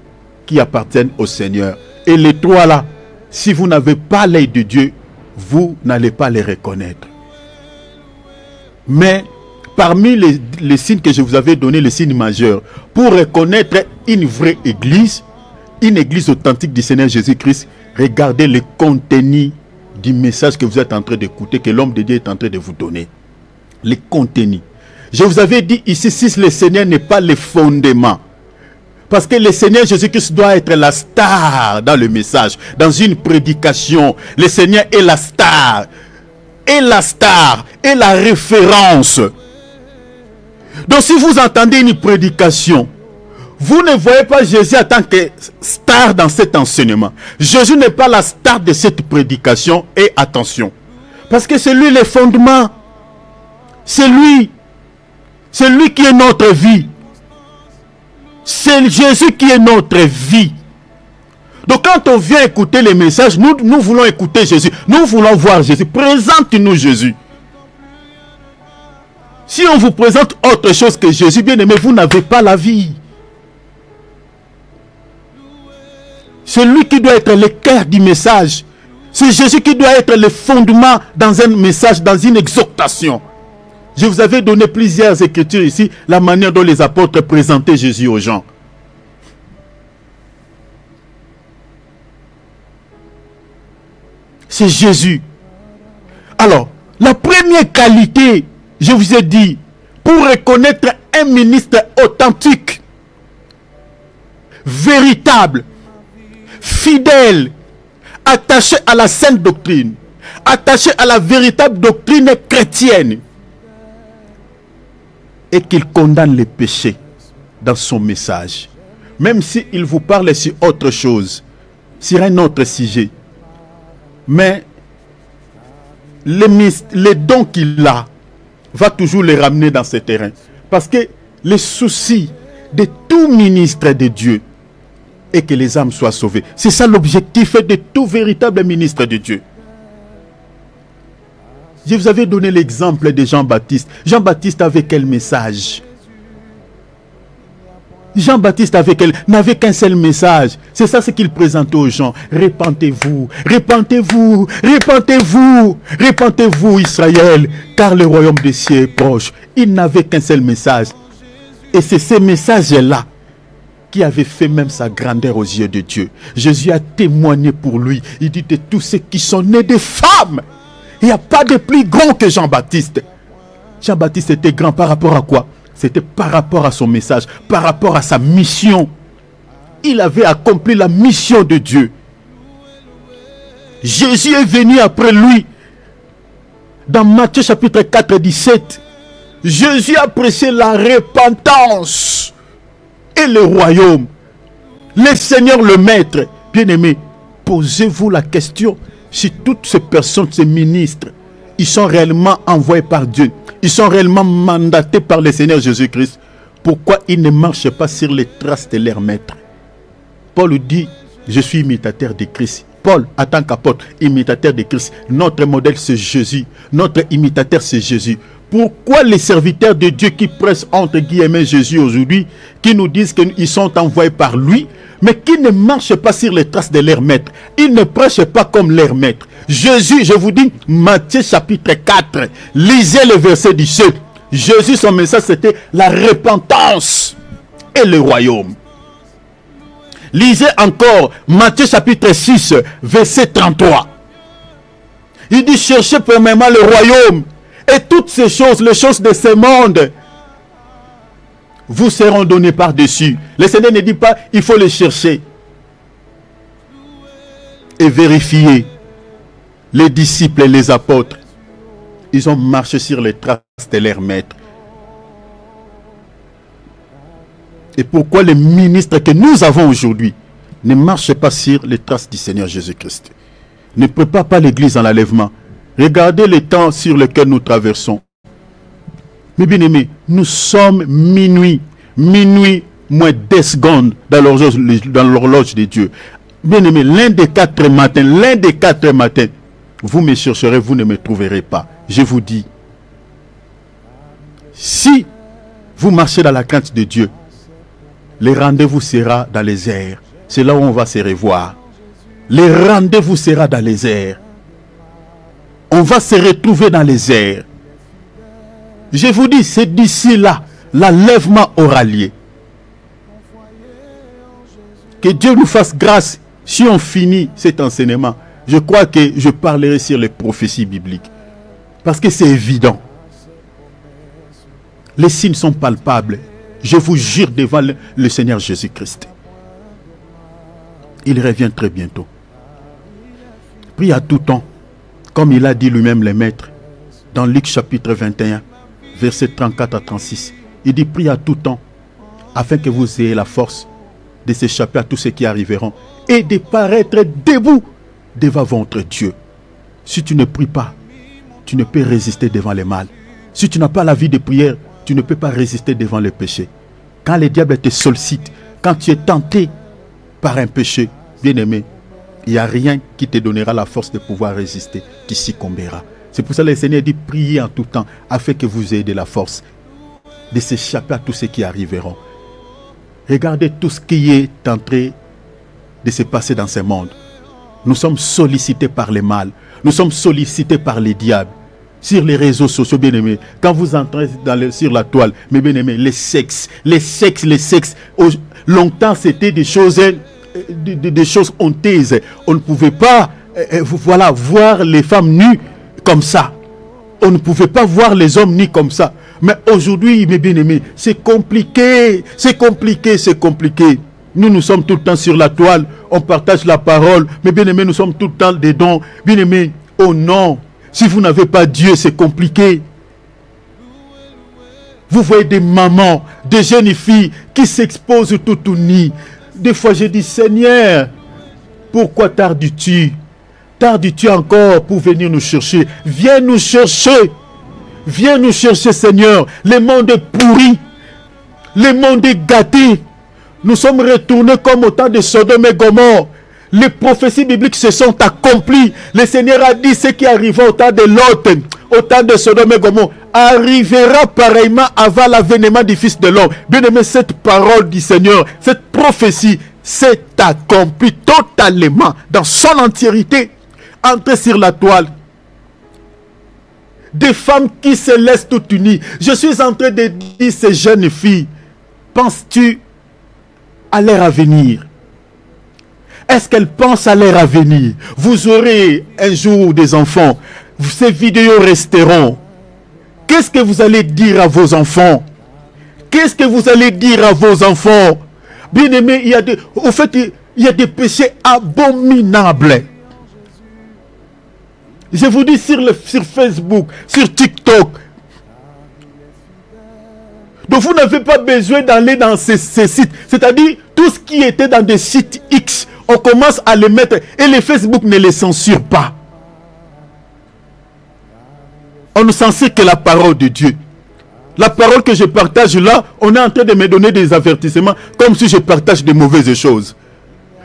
qui appartiennent au Seigneur. Et les 3 là, si vous n'avez pas l'œil de Dieu, vous n'allez pas les reconnaître. Mais parmi les signes que je vous avais donnés, les signes majeurs, pour reconnaître une vraie église, une église authentique du Seigneur Jésus-Christ, regardez le contenu du message que vous êtes en train d'écouter, que l'homme de Dieu est en train de vous donner. Le contenu. Je vous avais dit ici, si le Seigneur n'est pas le fondement, parce que le Seigneur Jésus-Christ doit être la star dans le message, dans une prédication. Le Seigneur est la star, est la référence. Donc si vous entendez une prédication, vous ne voyez pas Jésus en tant que star dans cet enseignement. Jésus n'est pas la star de cette prédication. Et attention, parce que c'est lui le fondement. C'est lui qui est notre vie. C'est Jésus qui est notre vie. Donc quand on vient écouter les messages, nous voulons écouter Jésus. Nous voulons voir Jésus. Présente-nous Jésus. Si on vous présente autre chose que Jésus, bien aimé, vous n'avez pas la vie. C'est lui qui doit être le cœur du message. C'est Jésus qui doit être le fondement dans un message, dans une exhortation. Je vous avais donné plusieurs écritures ici, la manière dont les apôtres présentaient Jésus aux gens. C'est Jésus. Alors, la première qualité, je vous ai dit, pour reconnaître un ministre authentique, véritable, fidèle, attaché à la sainte doctrine, attaché à la véritable doctrine chrétienne, et qu'il condamne les péchés dans son message. Même s'il vous parle sur autre chose, sur un autre sujet. Mais les dons qu'il a, va toujours les ramener dans ce terrain. Parce que le souci de tout ministre de Dieu est que les âmes soient sauvées. C'est ça l'objectif de tout véritable ministre de Dieu. Je vous avais donné l'exemple de Jean-Baptiste. Jean-Baptiste avait quel message? Jean-Baptiste n'avait qu'un seul message. C'est ça ce qu'il présentait aux gens. Repentez-vous, repentez-vous, repentez-vous, repentez-vous Israël, car le royaume des cieux est proche. Il n'avait qu'un seul message. Et c'est ce message-là qui avait fait même sa grandeur aux yeux de Dieu. Jésus a témoigné pour lui. Il dit de tous ceux qui sont nés de femmes, il n'y a pas de plus grand que Jean-Baptiste. Jean-Baptiste était grand par rapport à quoi? C'était par rapport à son message, par rapport à sa mission. Il avait accompli la mission de Dieu. Jésus est venu après lui. Dans Matthieu chapitre 4, 17, Jésus a prêché la repentance et le royaume. Le Seigneur le Maître. Bien-aimés, posez-vous la question si toutes ces personnes, ces ministres, ils sont réellement envoyés par Dieu. Ils sont réellement mandatés par le Seigneur Jésus-Christ. Pourquoi ils ne marchent pas sur les traces de leur maître? Paul dit, je suis imitateur de Christ. Paul, en tant qu'apôtre, imitateur de Christ. Notre modèle, c'est Jésus. Notre imitateur, c'est Jésus. Pourquoi les serviteurs de Dieu qui pressent entre guillemets Jésus aujourd'hui, qui nous disent qu'ils sont envoyés par lui, mais qui ne marchent pas sur les traces de leur maître? Ils ne prêchent pas comme leur maître. Jésus, je vous dis, Matthieu chapitre 4, lisez le verset 17. Jésus, son message, c'était la repentance et le royaume. Lisez encore Matthieu chapitre 6, verset 33. Il dit, cherchez premièrement le royaume et toutes ces choses, les choses de ce monde, vous seront données par-dessus. Le Seigneur ne dit pas, il faut les chercher et vérifier. Les disciples et les apôtres, ils ont marché sur les traces de leur maître. Et pourquoi les ministres que nous avons aujourd'hui ne marchent pas sur les traces du Seigneur Jésus-Christ? Ne prépare pas l'église en l'enlèvement. Regardez le temps sur lequel nous traversons. Mais bien aimés, nous sommes minuit moins 10 secondes dans l'horloge de Dieu. Bien aimés, l'un des 4 matins, vous me chercherez, vous ne me trouverez pas. Je vous dis, si vous marchez dans la crainte de Dieu, le rendez-vous sera dans les airs. C'est là où on va se revoir. Le rendez-vous sera dans les airs. On va se retrouver dans les airs. Je vous dis, c'est d'ici là, l'enlèvement aura lieu. Que Dieu nous fasse grâce. Si on finit cet enseignement, je crois que je parlerai sur les prophéties bibliques. Parce que c'est évident. Les signes sont palpables. Je vous jure devant le Seigneur Jésus-Christ. Il revient très bientôt. Prie à tout temps, comme il a dit lui-même le maître, dans Luc chapitre 21, versets 34 à 36. Il dit, prie à tout temps, afin que vous ayez la force de s'échapper à tous ceux qui arriveront et de paraître debout devant votre Dieu. Si tu ne pries pas, tu ne peux résister devant le mal. Si tu n'as pas la vie de prière, tu ne peux pas résister devant le péché. Quand le diable te sollicite, quand tu es tenté par un péché, bien-aimé, il n'y a rien qui te donnera la force de pouvoir résister, qui succombera. C'est pour ça que le Seigneur dit, priez en tout temps, afin que vous ayez de la force de s'échapper à tous ceux qui arriveront. Regardez tout ce qui est en train de se passer dans ce monde. Nous sommes sollicités par le mal. Nous sommes sollicités par les diables. Sur les réseaux sociaux, bien-aimés, quand vous entrez sur la toile, mes bien-aimés, les sexes. Longtemps, c'était des choses honteuses. On ne pouvait pas voir les femmes nues comme ça. On ne pouvait pas voir les hommes nus comme ça. Mais aujourd'hui, mes bien-aimés, c'est compliqué. Nous sommes tout le temps sur la toile. On partage la parole. Mais bien-aimés, nous sommes tout le temps dedans. Bien-aimés, oh non. Si vous n'avez pas Dieu, c'est compliqué. Vous voyez des mamans, des jeunes filles qui s'exposent tout nues. Des fois, je dis, Seigneur, pourquoi tardes-tu? Tardes-tu encore pour venir nous chercher? Viens nous chercher. Viens nous chercher, Seigneur. Le monde est pourri. Le monde est gâté. Nous sommes retournés comme au temps de Sodome et Gomorrhe. Les prophéties bibliques se sont accomplies. Le Seigneur a dit ce qui arriva au temps de Lot, au temps de Sodome et Gomorrhe, arrivera pareillement avant l'avènement du Fils de l'homme. Bien aimé, cette parole du Seigneur, cette prophétie s'est accomplie totalement dans son entièreté. Entrez sur la toile. Des femmes qui se laissent toutes unies. Je suis en train de dire ces jeunes filles, penses-tu à leur avenir? Est-ce qu'elles pensent à leur avenir? Vous aurez un jour des enfants. Ces vidéos resteront. Qu'est-ce que vous allez dire à vos enfants? Qu'est-ce que vous allez dire à vos enfants? Bien aimé, il y a des péchés abominables. Je vous dis sur Facebook, sur TikTok. Donc vous n'avez pas besoin d'aller dans ces sites. C'est-à-dire tout ce qui était dans des sites X, on commence à les mettre et les Facebook ne les censure pas. On ne censure que la parole de Dieu. La parole que je partage là, on est en train de me donner des avertissements comme si je partage de mauvaises choses.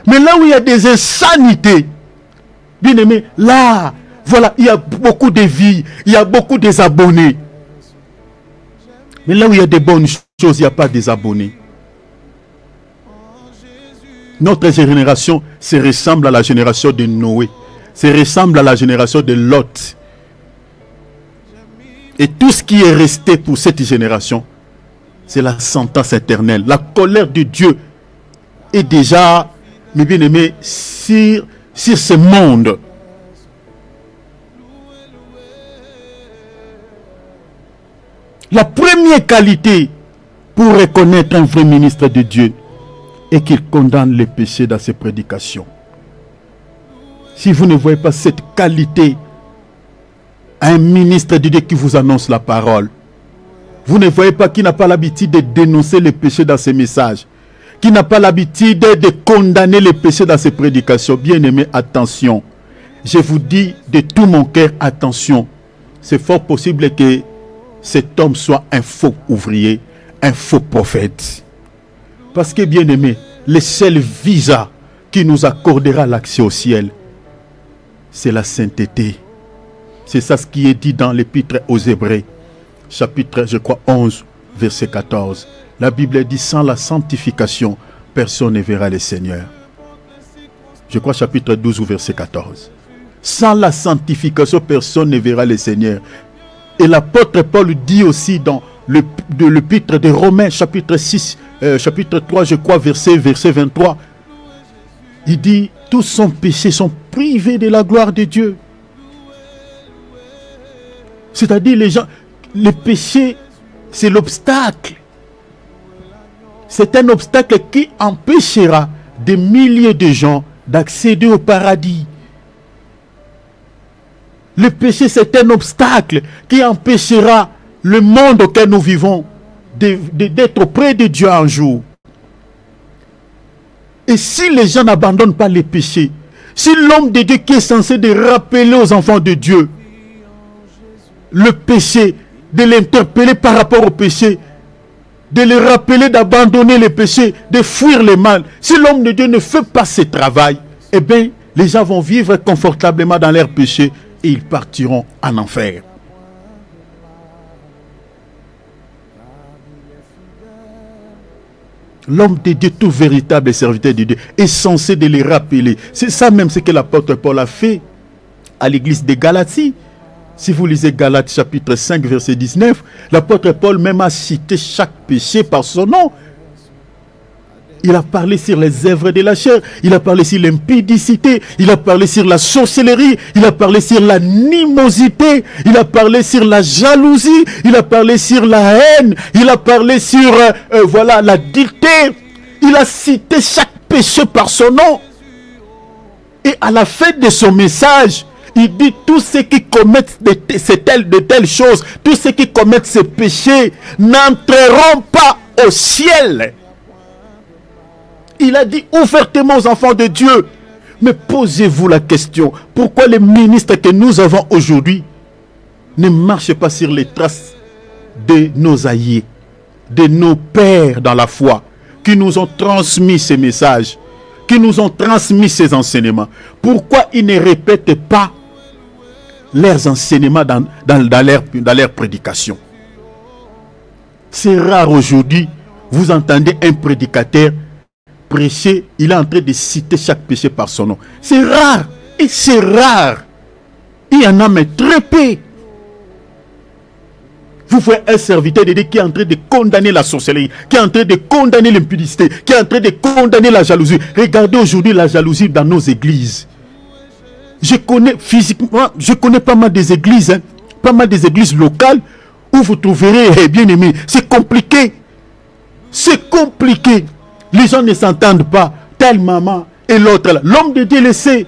Mais là où il y a des insanités, bien aimé, là, voilà, il y a beaucoup de vies, il y a beaucoup de abonnés. Mais là où il y a des bonnes choses, il n'y a pas des abonnés. Notre génération se ressemble à la génération de Noé. Se ressemble à la génération de Lot. Et tout ce qui est resté pour cette génération, c'est la sentence éternelle. La colère de Dieu est déjà, mes bien-aimés, sur ce monde. La première qualité pour reconnaître un vrai ministre de Dieu est qu'il condamne les péchés dans ses prédications. Si vous ne voyez pas cette qualité, un ministre de Dieu qui vous annonce la parole, vous ne voyez pas qu'il n'a pas l'habitude de dénoncer les péchés dans ses messages, qui n'a pas l'habitude de condamner les péchés dans ses prédications. Bien aimé, attention. Je vous dis de tout mon cœur, attention. C'est fort possible que cet homme soit un faux ouvrier, un faux prophète. Parce que, bien aimé, le seul visa qui nous accordera l'accès au ciel, c'est la sainteté. C'est ça ce qui est dit dans l'épître aux Hébreux, chapitre, je crois, 11, verset 14. La Bible dit, sans la sanctification, personne ne verra le Seigneur. Je crois, chapitre 12, verset 14. Sans la sanctification, personne ne verra le Seigneur. Et l'apôtre Paul dit aussi dans l'épître de Romains, chapitre 6, chapitre 3, je crois, verset 23. Il dit, tous sont péchés, sont privés de la gloire de Dieu. C'est-à-dire, les gens, le péché, c'est l'obstacle. C'est un obstacle qui empêchera des milliers de gens d'accéder au paradis. Le péché, c'est un obstacle qui empêchera le monde auquel nous vivons d'être auprès de Dieu un jour. Et si les gens n'abandonnent pas les péchés, si l'homme de Dieu qui est censé de rappeler aux enfants de Dieu le péché, de l'interpeller par rapport au péché, de les rappeler d'abandonner les péchés, de fuir le mal, si l'homme de Dieu ne fait pas ce travail, eh bien, les gens vont vivre confortablement dans leurs péchés et ils partiront en enfer. L'homme de Dieu, tout véritable serviteur de Dieu, est censé de les rappeler. C'est ça même ce que l'apôtre Paul a fait à l'église de Galatie. Si vous lisez Galates chapitre 5 verset 19, l'apôtre Paul même a cité chaque péché par son nom. Il a parlé sur les œuvres de la chair, il a parlé sur l'impudicité, il a parlé sur la sorcellerie, il a parlé sur l'animosité, il a parlé sur la jalousie, il a parlé sur la haine, il a parlé sur voilà, l'adultère. Il a cité chaque péché par son nom. Et à la fin de son message, il dit tous ceux qui commettent de telles choses, tous ceux qui commettent ces péchés n'entreront pas au ciel. Il a dit ouvertement aux enfants de Dieu. Mais posez-vous la question, pourquoi les ministres que nous avons aujourd'hui ne marchent pas sur les traces de nos aïeux, de nos pères dans la foi, qui nous ont transmis ces messages, qui nous ont transmis ces enseignements? Pourquoi ils ne répètent pas leurs enseignements dans leur prédication? C'est rare aujourd'hui, vous entendez un prédicateur prêcher, il est en train de citer chaque péché par son nom. C'est rare, et c'est rare. Il y en a mais très peu. Vous voyez un serviteur de Dieu qui est en train de condamner la sorcellerie, qui est en train de condamner l'impudicité, qui est en train de condamner la jalousie. Regardez aujourd'hui la jalousie dans nos églises. Je connais physiquement, je connais pas mal des églises, pas mal des églises locales où vous trouverez, bien aimé, c'est compliqué. C'est compliqué. Les gens ne s'entendent pas. Telle maman et l'autre là. L'homme de Dieu le sait.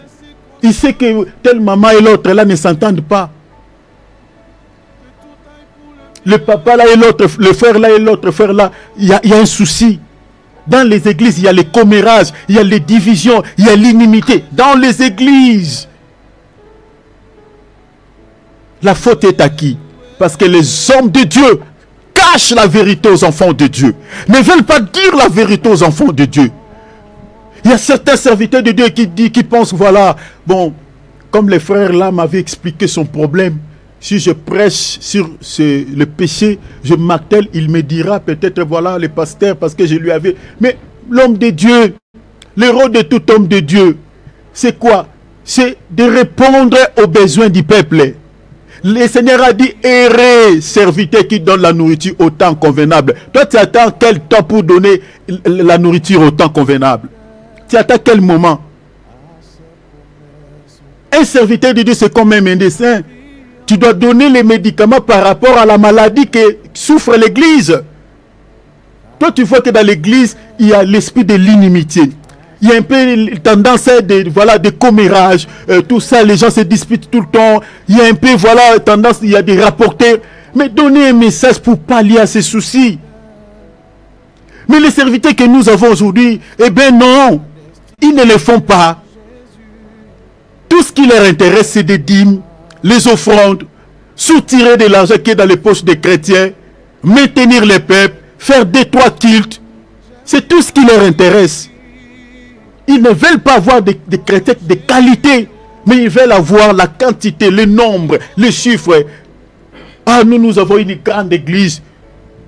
Il sait que telle maman et l'autre là ne s'entendent pas. Le papa là et l'autre, le frère là et l'autre frère là, il y a un souci. Dans les églises, il y a les commérages, il y a les divisions, il y a l'inimité. Dans les églises. La faute est à qui? Parce que les hommes de Dieu cachent la vérité aux enfants de Dieu. Ne veulent pas dire la vérité aux enfants de Dieu. Il y a certains serviteurs de Dieu qui pensent, voilà, bon, comme les frères là m'avaient expliqué son problème, si je prêche sur le péché, je martèle, il me dira peut-être, voilà, le pasteur, parce que je lui avais... Mais l'homme de Dieu, le rôle de tout homme de Dieu, c'est quoi? C'est de répondre aux besoins du peuple. Le Seigneur a dit, errez, serviteur qui donne la nourriture au temps convenable. Toi, tu attends quel temps pour donner la nourriture au temps convenable? Tu attends quel moment? Un serviteur de Dieu, c'est comme un médecin. Tu dois donner les médicaments par rapport à la maladie que souffre l'église. Toi, tu vois que dans l'église, il y a l'esprit de l'inimitié. Il y a un peu tendance de commérage, tout ça, les gens se disputent tout le temps. Il y a un peu, voilà, tendance, il y a des rapporteurs. Mais donnez un message pour pallier à ces soucis. Mais les serviteurs que nous avons aujourd'hui, eh bien non, ils ne le font pas. Tout ce qui leur intéresse, c'est des dîmes, les offrandes, soutirer de l'argent qui est dans les poches des chrétiens, maintenir les peuples, faire 2-3 cultes. C'est tout ce qui leur intéresse. Ils ne veulent pas avoir des chrétiens de qualité, mais ils veulent avoir la quantité, le nombre, les chiffres. Ah, nous avons une grande église.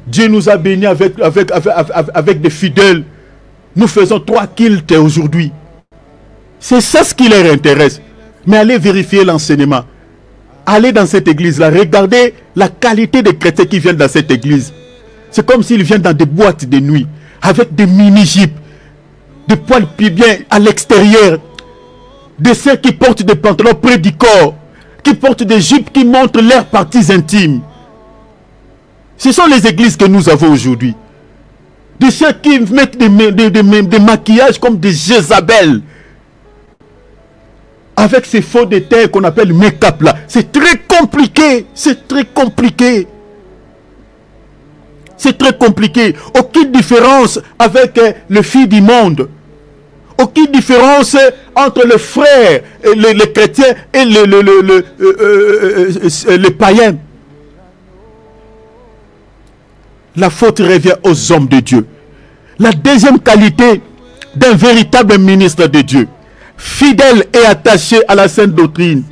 Dieu nous a bénis avec des fidèles. Nous faisons 3 cultes aujourd'hui. C'est ça ce qui leur intéresse. Mais allez vérifier l'enseignement. Allez dans cette église-là. Regardez la qualité des chrétiens qui viennent dans cette église. C'est comme s'ils viennent dans des boîtes de nuit, avec des mini-jeeps. de poils pubiens à l'extérieur, des sœurs qui portent des pantalons près du corps, qui portent des jupes qui montrent leurs parties intimes. Ce sont les églises que nous avons aujourd'hui. Des sœurs qui mettent des maquillages comme des Jézabel, avec ces faux détails qu'on appelle make-up là. C'est très compliqué. C'est très compliqué. C'est très compliqué. Aucune différence avec le fils du monde. Aucune différence entre le frère, les chrétiens et les païens. La faute revient aux hommes de Dieu. La deuxième qualité d'un véritable ministre de Dieu, fidèle et attaché à la sainte doctrine,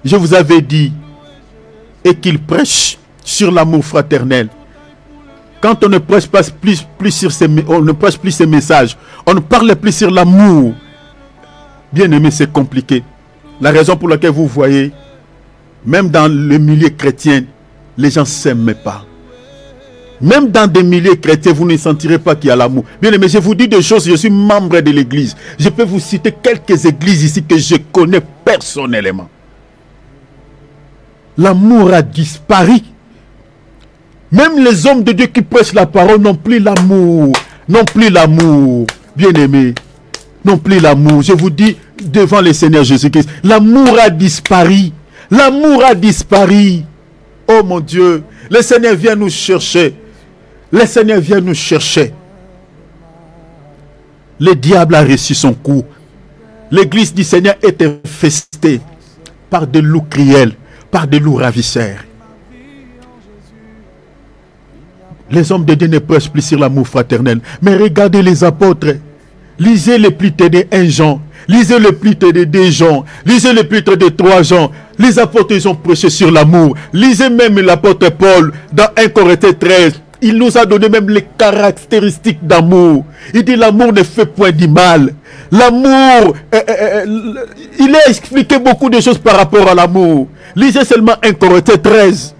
je vous avais dit, et qu'il prêche sur l'amour fraternel. Quand on ne prêche pas plus sur on ne prêche plus ces messages, on ne parle plus sur l'amour, bien aimé, c'est compliqué. La raison pour laquelle vous voyez, même dans le milieu chrétien, les gens ne s'aiment pas. Même dans des milieux chrétiens, vous ne sentirez pas qu'il y a l'amour. Bien aimé, je vous dis des choses, je suis membre de l'église. Je peux vous citer quelques églises ici que je connais personnellement. L'amour a disparu. Même les hommes de Dieu qui prêchent la parole n'ont plus l'amour. N'ont plus l'amour. Bien aimé, n'ont plus l'amour. Je vous dis devant le Seigneur Jésus-Christ, l'amour a disparu. L'amour a disparu. Oh mon Dieu, le Seigneur vient nous chercher. Le Seigneur vient nous chercher. Le diable a reçu son coup. L'église du Seigneur est infestée par des loups cruels, par des loups ravisseurs. Les hommes de Dieu ne prêchent plus sur l'amour fraternel. Mais regardez les apôtres. Lisez l'épître de 1 Jean. Lisez l'épître de 2 Jean. Lisez l'épître de 3 Jean. Les apôtres, ils ont prêché sur l'amour. Lisez même l'apôtre Paul dans 1 Corinthiens 13. Il nous a donné même les caractéristiques d'amour. Il dit l'amour ne fait point du mal. L'amour, il a expliqué beaucoup de choses par rapport à l'amour. Lisez seulement 1 Corinthiens 13.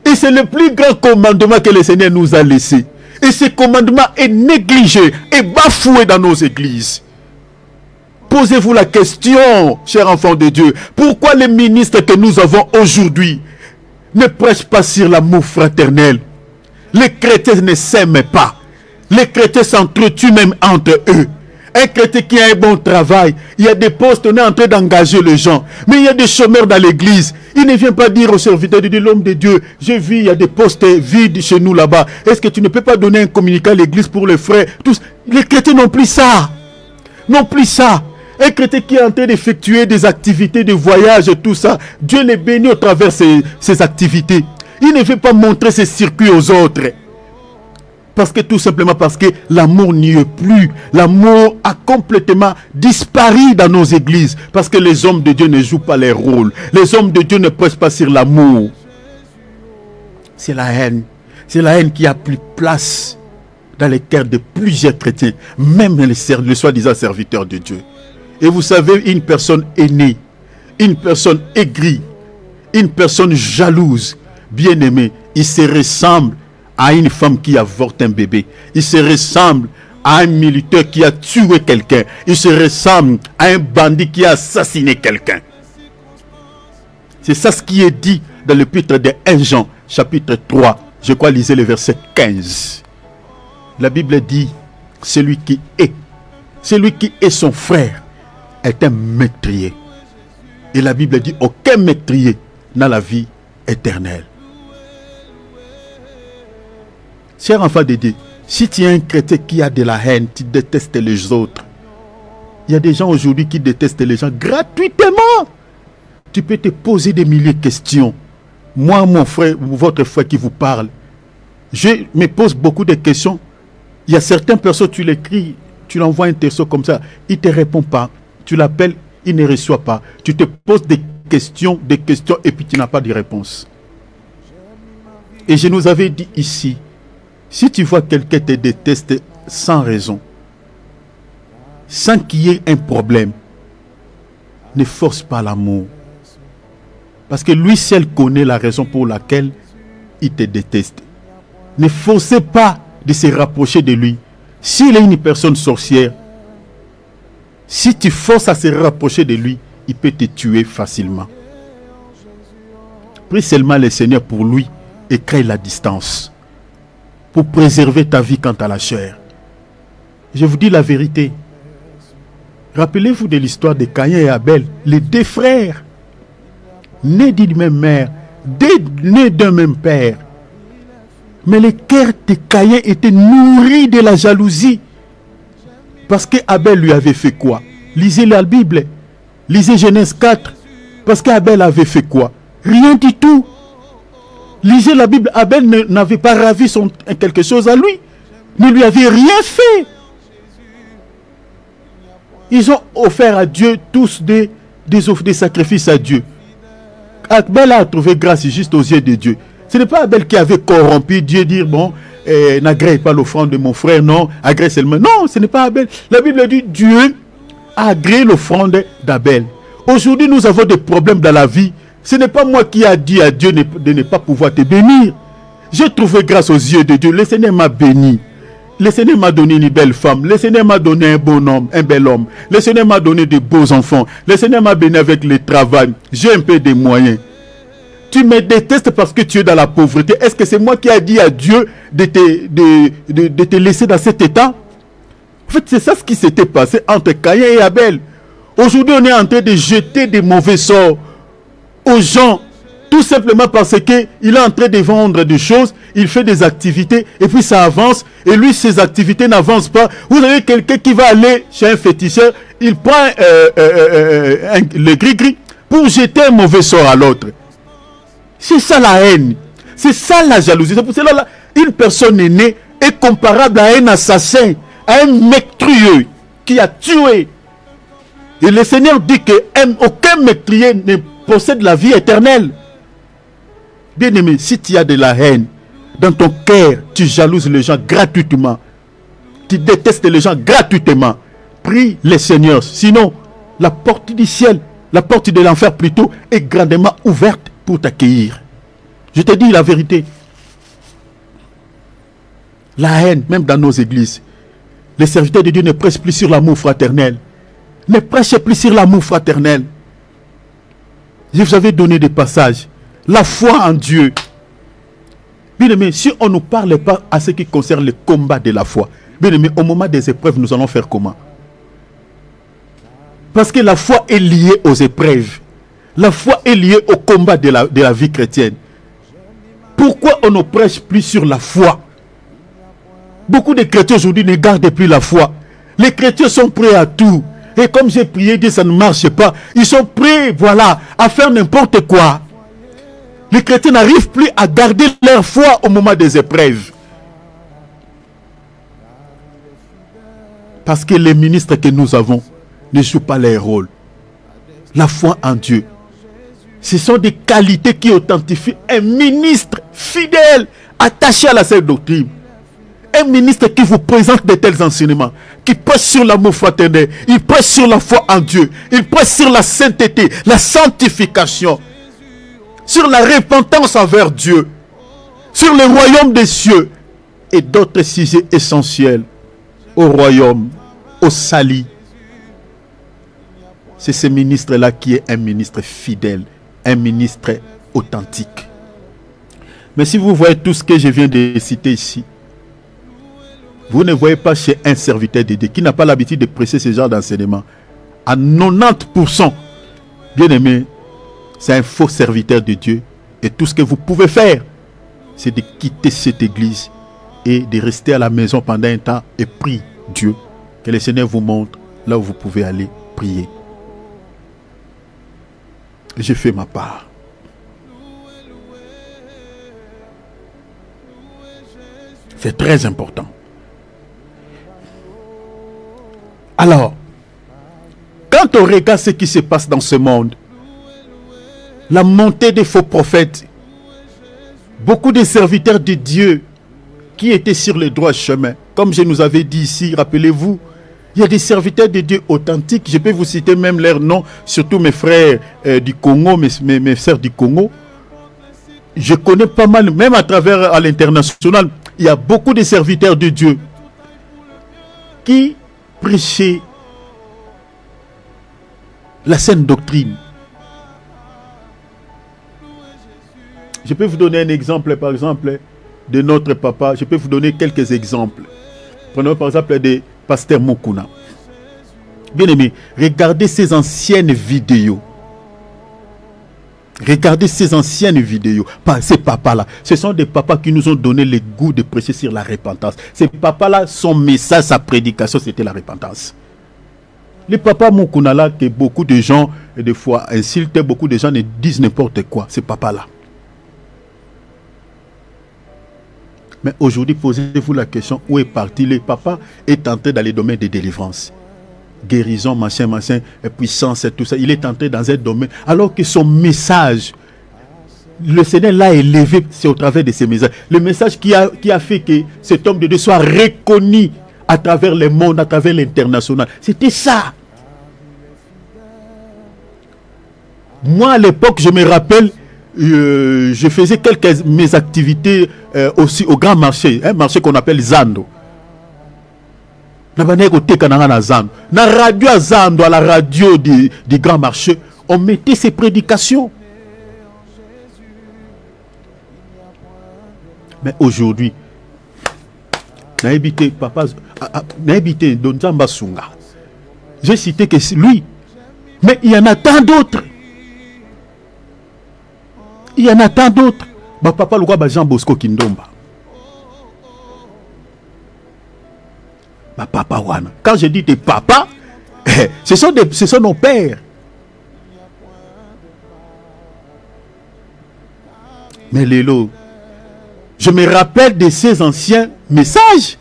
Et c'est le plus grand commandement que le Seigneur nous a laissé. Et ce commandement est négligé et bafoué dans nos églises. Posez-vous la question, chers enfants de Dieu. Pourquoi les ministres que nous avons aujourd'hui ne prêchent pas sur l'amour fraternel? Les chrétiens ne s'aiment pas. Les chrétiens s'entretuent même entre eux. Un chrétien qui a un bon travail, il y a des postes, on est en train d'engager les gens. Mais il y a des chômeurs dans l'église. Il ne vient pas dire aux serviteurs de l'homme de Dieu, j'ai vu, il y a des postes vides chez nous là-bas. Est-ce que tu ne peux pas donner un communiqué à l'église pour les frères? Tous, les chrétiens n'ont plus ça. N'ont plus ça. Un chrétien qui est en train d'effectuer des activités de voyage et tout ça, Dieu les bénit au travers de ces activités. Il ne veut pas montrer ses circuits aux autres. Parce que tout simplement parce que l'amour n'y est plus. L'amour a complètement disparu dans nos églises. Parce que les hommes de Dieu ne jouent pas les rôles. Les hommes de Dieu ne prêchent pas sur l'amour. C'est la haine. C'est la haine qui a pris place dans les cœurs de plusieurs chrétiens. Même les soi-disant serviteurs de Dieu. Et vous savez, une personne aînée, une personne aigrie, une personne jalouse, bien-aimée, il se ressemble à une femme qui avorte un bébé. Il se ressemble à un militaire qui a tué quelqu'un. Il se ressemble à un bandit qui a assassiné quelqu'un. C'est ça ce qui est dit dans l'épître de 1 Jean, chapitre 3. Je crois, lisez le verset 15. La Bible dit, celui qui est son frère, est un meurtrier. Et la Bible dit, aucun meurtrier n'a la vie éternelle. Cher enfant de Dieu, si tu es un chrétien qui a de la haine, tu détestes les autres. Il y a des gens aujourd'hui qui détestent les gens gratuitement. Tu peux te poser des milliers de questions. Moi, mon frère, votre frère qui vous parle, je me pose beaucoup de questions. Il y a certaines personnes, tu l'écris, tu l'envoies un texto comme ça, il ne te répond pas. Tu l'appelles, il ne reçoit pas. Tu te poses des questions et puis tu n'as pas de réponse. Et je nous avais dit ici, si tu vois quelqu'un te déteste sans raison, sans qu'il y ait un problème, ne force pas l'amour. Parce que lui seul connaît la raison pour laquelle il te déteste. Ne forcez pas de se rapprocher de lui S'il est une personne sorcière, si tu forces à se rapprocher de lui, il peut te tuer facilement. Prie seulement le Seigneur pour lui et crée la distance pour préserver ta vie quant à la chair. Je vous dis la vérité. Rappelez-vous de l'histoire de Caïn et Abel, les deux frères, nés d'une même mère, nés d'un même père. Mais le cœur de Caïn était nourri de la jalousie. Parce que Abel lui avait fait quoi? Lisez la Bible. Lisez Genèse 4. Parce qu'Abel avait fait quoi? Rien du tout. Lisez la Bible. Abel n'avait pas ravi quelque chose à lui. Ne lui avait rien fait. Ils ont offert à Dieu tous des sacrifices à Dieu. Abel a trouvé grâce juste aux yeux de Dieu. Ce n'est pas Abel qui avait corrompu Dieu, dire bon, n'agresse pas l'offrande de mon frère, non, agresse seulement. Non, ce n'est pas Abel. La Bible dit Dieu a agréé l'offrande d'Abel. Aujourd'hui, nous avons des problèmes dans la vie. Ce n'est pas moi qui ai dit à Dieu de ne pas pouvoir te bénir. J'ai trouvé grâce aux yeux de Dieu. Le Seigneur m'a béni. Le Seigneur m'a donné une belle femme. Le Seigneur m'a donné un bon homme, un bel homme. Le Seigneur m'a donné de beaux enfants. Le Seigneur m'a béni avec le travail. J'ai un peu de moyens. Tu me détestes parce que tu es dans la pauvreté. Est-ce que c'est moi qui ai dit à Dieu de te laisser dans cet état? En fait, c'est ça ce qui s'était passé entre Caïn et Abel. Aujourd'hui, on est en train de jeter des mauvais sorts aux gens. Tout simplement parce qu'il est en train de vendre des choses, il fait des activités et puis ça avance. Et lui, ses activités n'avancent pas. Vous avez quelqu'un qui va aller chez un féticheur, il prend le gris-gris pour jeter un mauvais sort à l'autre. C'est ça la haine. C'est ça la jalousie. C'est pour cela que une personne aînée est comparable à un assassin, à un meurtrier qui a tué. Et le Seigneur dit qu'aucun meurtrier ne possède la vie éternelle. Bien-aimé, si tu as de la haine dans ton cœur, tu jalouses les gens gratuitement. Tu détestes les gens gratuitement. Prie le Seigneur. Sinon, la porte du ciel, la porte de l'enfer plutôt, est grandement ouverte pour t'accueillir. Je te dis la vérité. La haine, même dans nos églises, les serviteurs de Dieu ne prêchent plus sur l'amour fraternel. Ne prêchez plus sur l'amour fraternel. Je vous avais donné des passages. La foi en Dieu. Bien aimé, si on ne nous parle pas à ce qui concerne le combat de la foi, bien aimé, au moment des épreuves, nous allons faire comment? Parce que la foi est liée aux épreuves. La foi est liée au combat de la vie chrétienne. Pourquoi on ne prêche plus sur la foi? Beaucoup de chrétiens aujourd'hui ne gardent plus la foi. Les chrétiens sont prêts à tout. Et comme j'ai prié, dit ça ne marche pas. Ils sont prêts, voilà, à faire n'importe quoi. Les chrétiens n'arrivent plus à garder leur foi au moment des épreuves. Parce que les ministres que nous avons ne jouent pas leur rôle. La foi en Dieu. Ce sont des qualités qui authentifient un ministre fidèle, attaché à la sainte doctrine. Un ministre qui vous présente de tels enseignements, qui prêche sur l'amour fraternel, il prêche sur la foi en Dieu, il prêche sur la sainteté, la sanctification, sur la repentance envers Dieu, sur le royaume des cieux et d'autres sujets essentiels au royaume, au salut. C'est ce ministre-là qui est un ministre fidèle, un ministre authentique. Mais si vous voyez tout ce que je viens de citer ici, vous ne voyez pas chez un serviteur de Dieu qui n'a pas l'habitude de prêcher ce genre d'enseignement. À 90%, bien aimé, c'est un faux serviteur de Dieu. Et tout ce que vous pouvez faire, c'est de quitter cette église et de rester à la maison pendant un temps et prier Dieu. Que le Seigneur vous montre là où vous pouvez aller prier. J'ai fait ma part. C'est très important. Alors, quand on regarde ce qui se passe dans ce monde, la montée des faux prophètes, beaucoup de serviteurs de Dieu qui étaient sur le droit chemin, comme je nous avais dit ici, rappelez-vous, il y a des serviteurs de Dieu authentiques, je peux vous citer même leurs noms, surtout mes frères du Congo, mes sœurs du Congo. Je connais pas mal, même à travers à l'international, il y a beaucoup de serviteurs de Dieu. qui prêchait la saine doctrine. Je peux vous donner un exemple, par exemple, de notre papa. Je peux vous donner quelques exemples. Prenons par exemple des pasteurs Mukuna. Bien aimé, regardez ces anciennes vidéos. Regardez ces anciennes vidéos. Ces papas-là, ce sont des papas qui nous ont donné le goût de prêcher sur la repentance. Ces papas-là, son message, sa prédication, c'était la repentance. Les papas Mukuna là, que beaucoup de gens, des fois, insultent, beaucoup de gens ne disent n'importe quoi. Ces papas-là. Mais aujourd'hui, posez-vous la question, où est parti le papa est entré dans les domaines de délivrance. Guérison, machin, puissance et tout ça. Il est entré dans un domaine, alors que son message, le Seigneur l'a élevé, c'est au travers de ses messages. Le message qui a fait que cet homme de Dieu soit reconnu à travers le monde, à travers l'international. C'était ça. Moi, à l'époque, je me rappelle, je faisais quelques mes activités aussi au grand marché, un marché qu'on appelle Zando. Na radio à Zando, à la radio du grand marché, on mettait ses prédications. Mais aujourd'hui, j'ai cité que c'est lui, mais il y en a tant d'autres. Il y en a tant d'autres. Papa le Jean Bosco Kindomba. Papa Wana. Quand je dis des papas, ce sont nos pères. Mais Lélo, je me rappelle de ces anciens messages.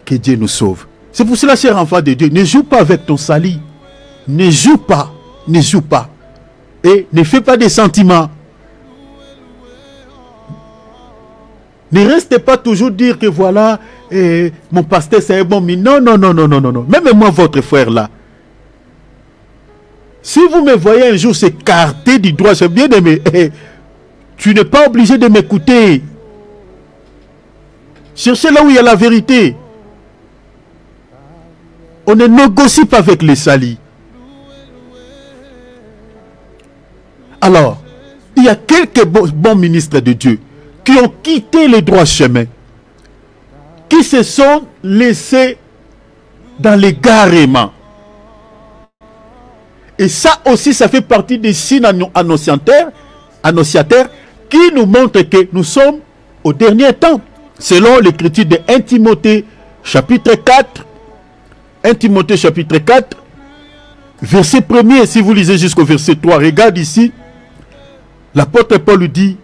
Que Dieu nous sauve. C'est pour cela, cher enfant de Dieu, ne joue pas avec ton sali. Ne joue pas. Ne joue pas. Et ne fais pas des sentiments. Ne restez pas toujours dire que voilà, mon pasteur c'est un bon mi. Non. Même moi, votre frère là. Si vous me voyez un jour s'écarter du droit, c'est bien aimé. Tu n'es pas obligé de m'écouter. Cherchez là où il y a la vérité. On ne négocie pas avec les salis. Alors, il y a quelques bons ministres de Dieu qui ont quitté le droit chemin, qui se sont laissés dans l'égarement. Et ça aussi, ça fait partie des signes annonciateurs qui nous montrent que nous sommes au dernier temps. Selon l'écriture de 1 Timothée chapitre 4, 1 Timothée chapitre 4, verset 1er, si vous lisez jusqu'au verset 3, regarde ici, l'apôtre Paul lui dit,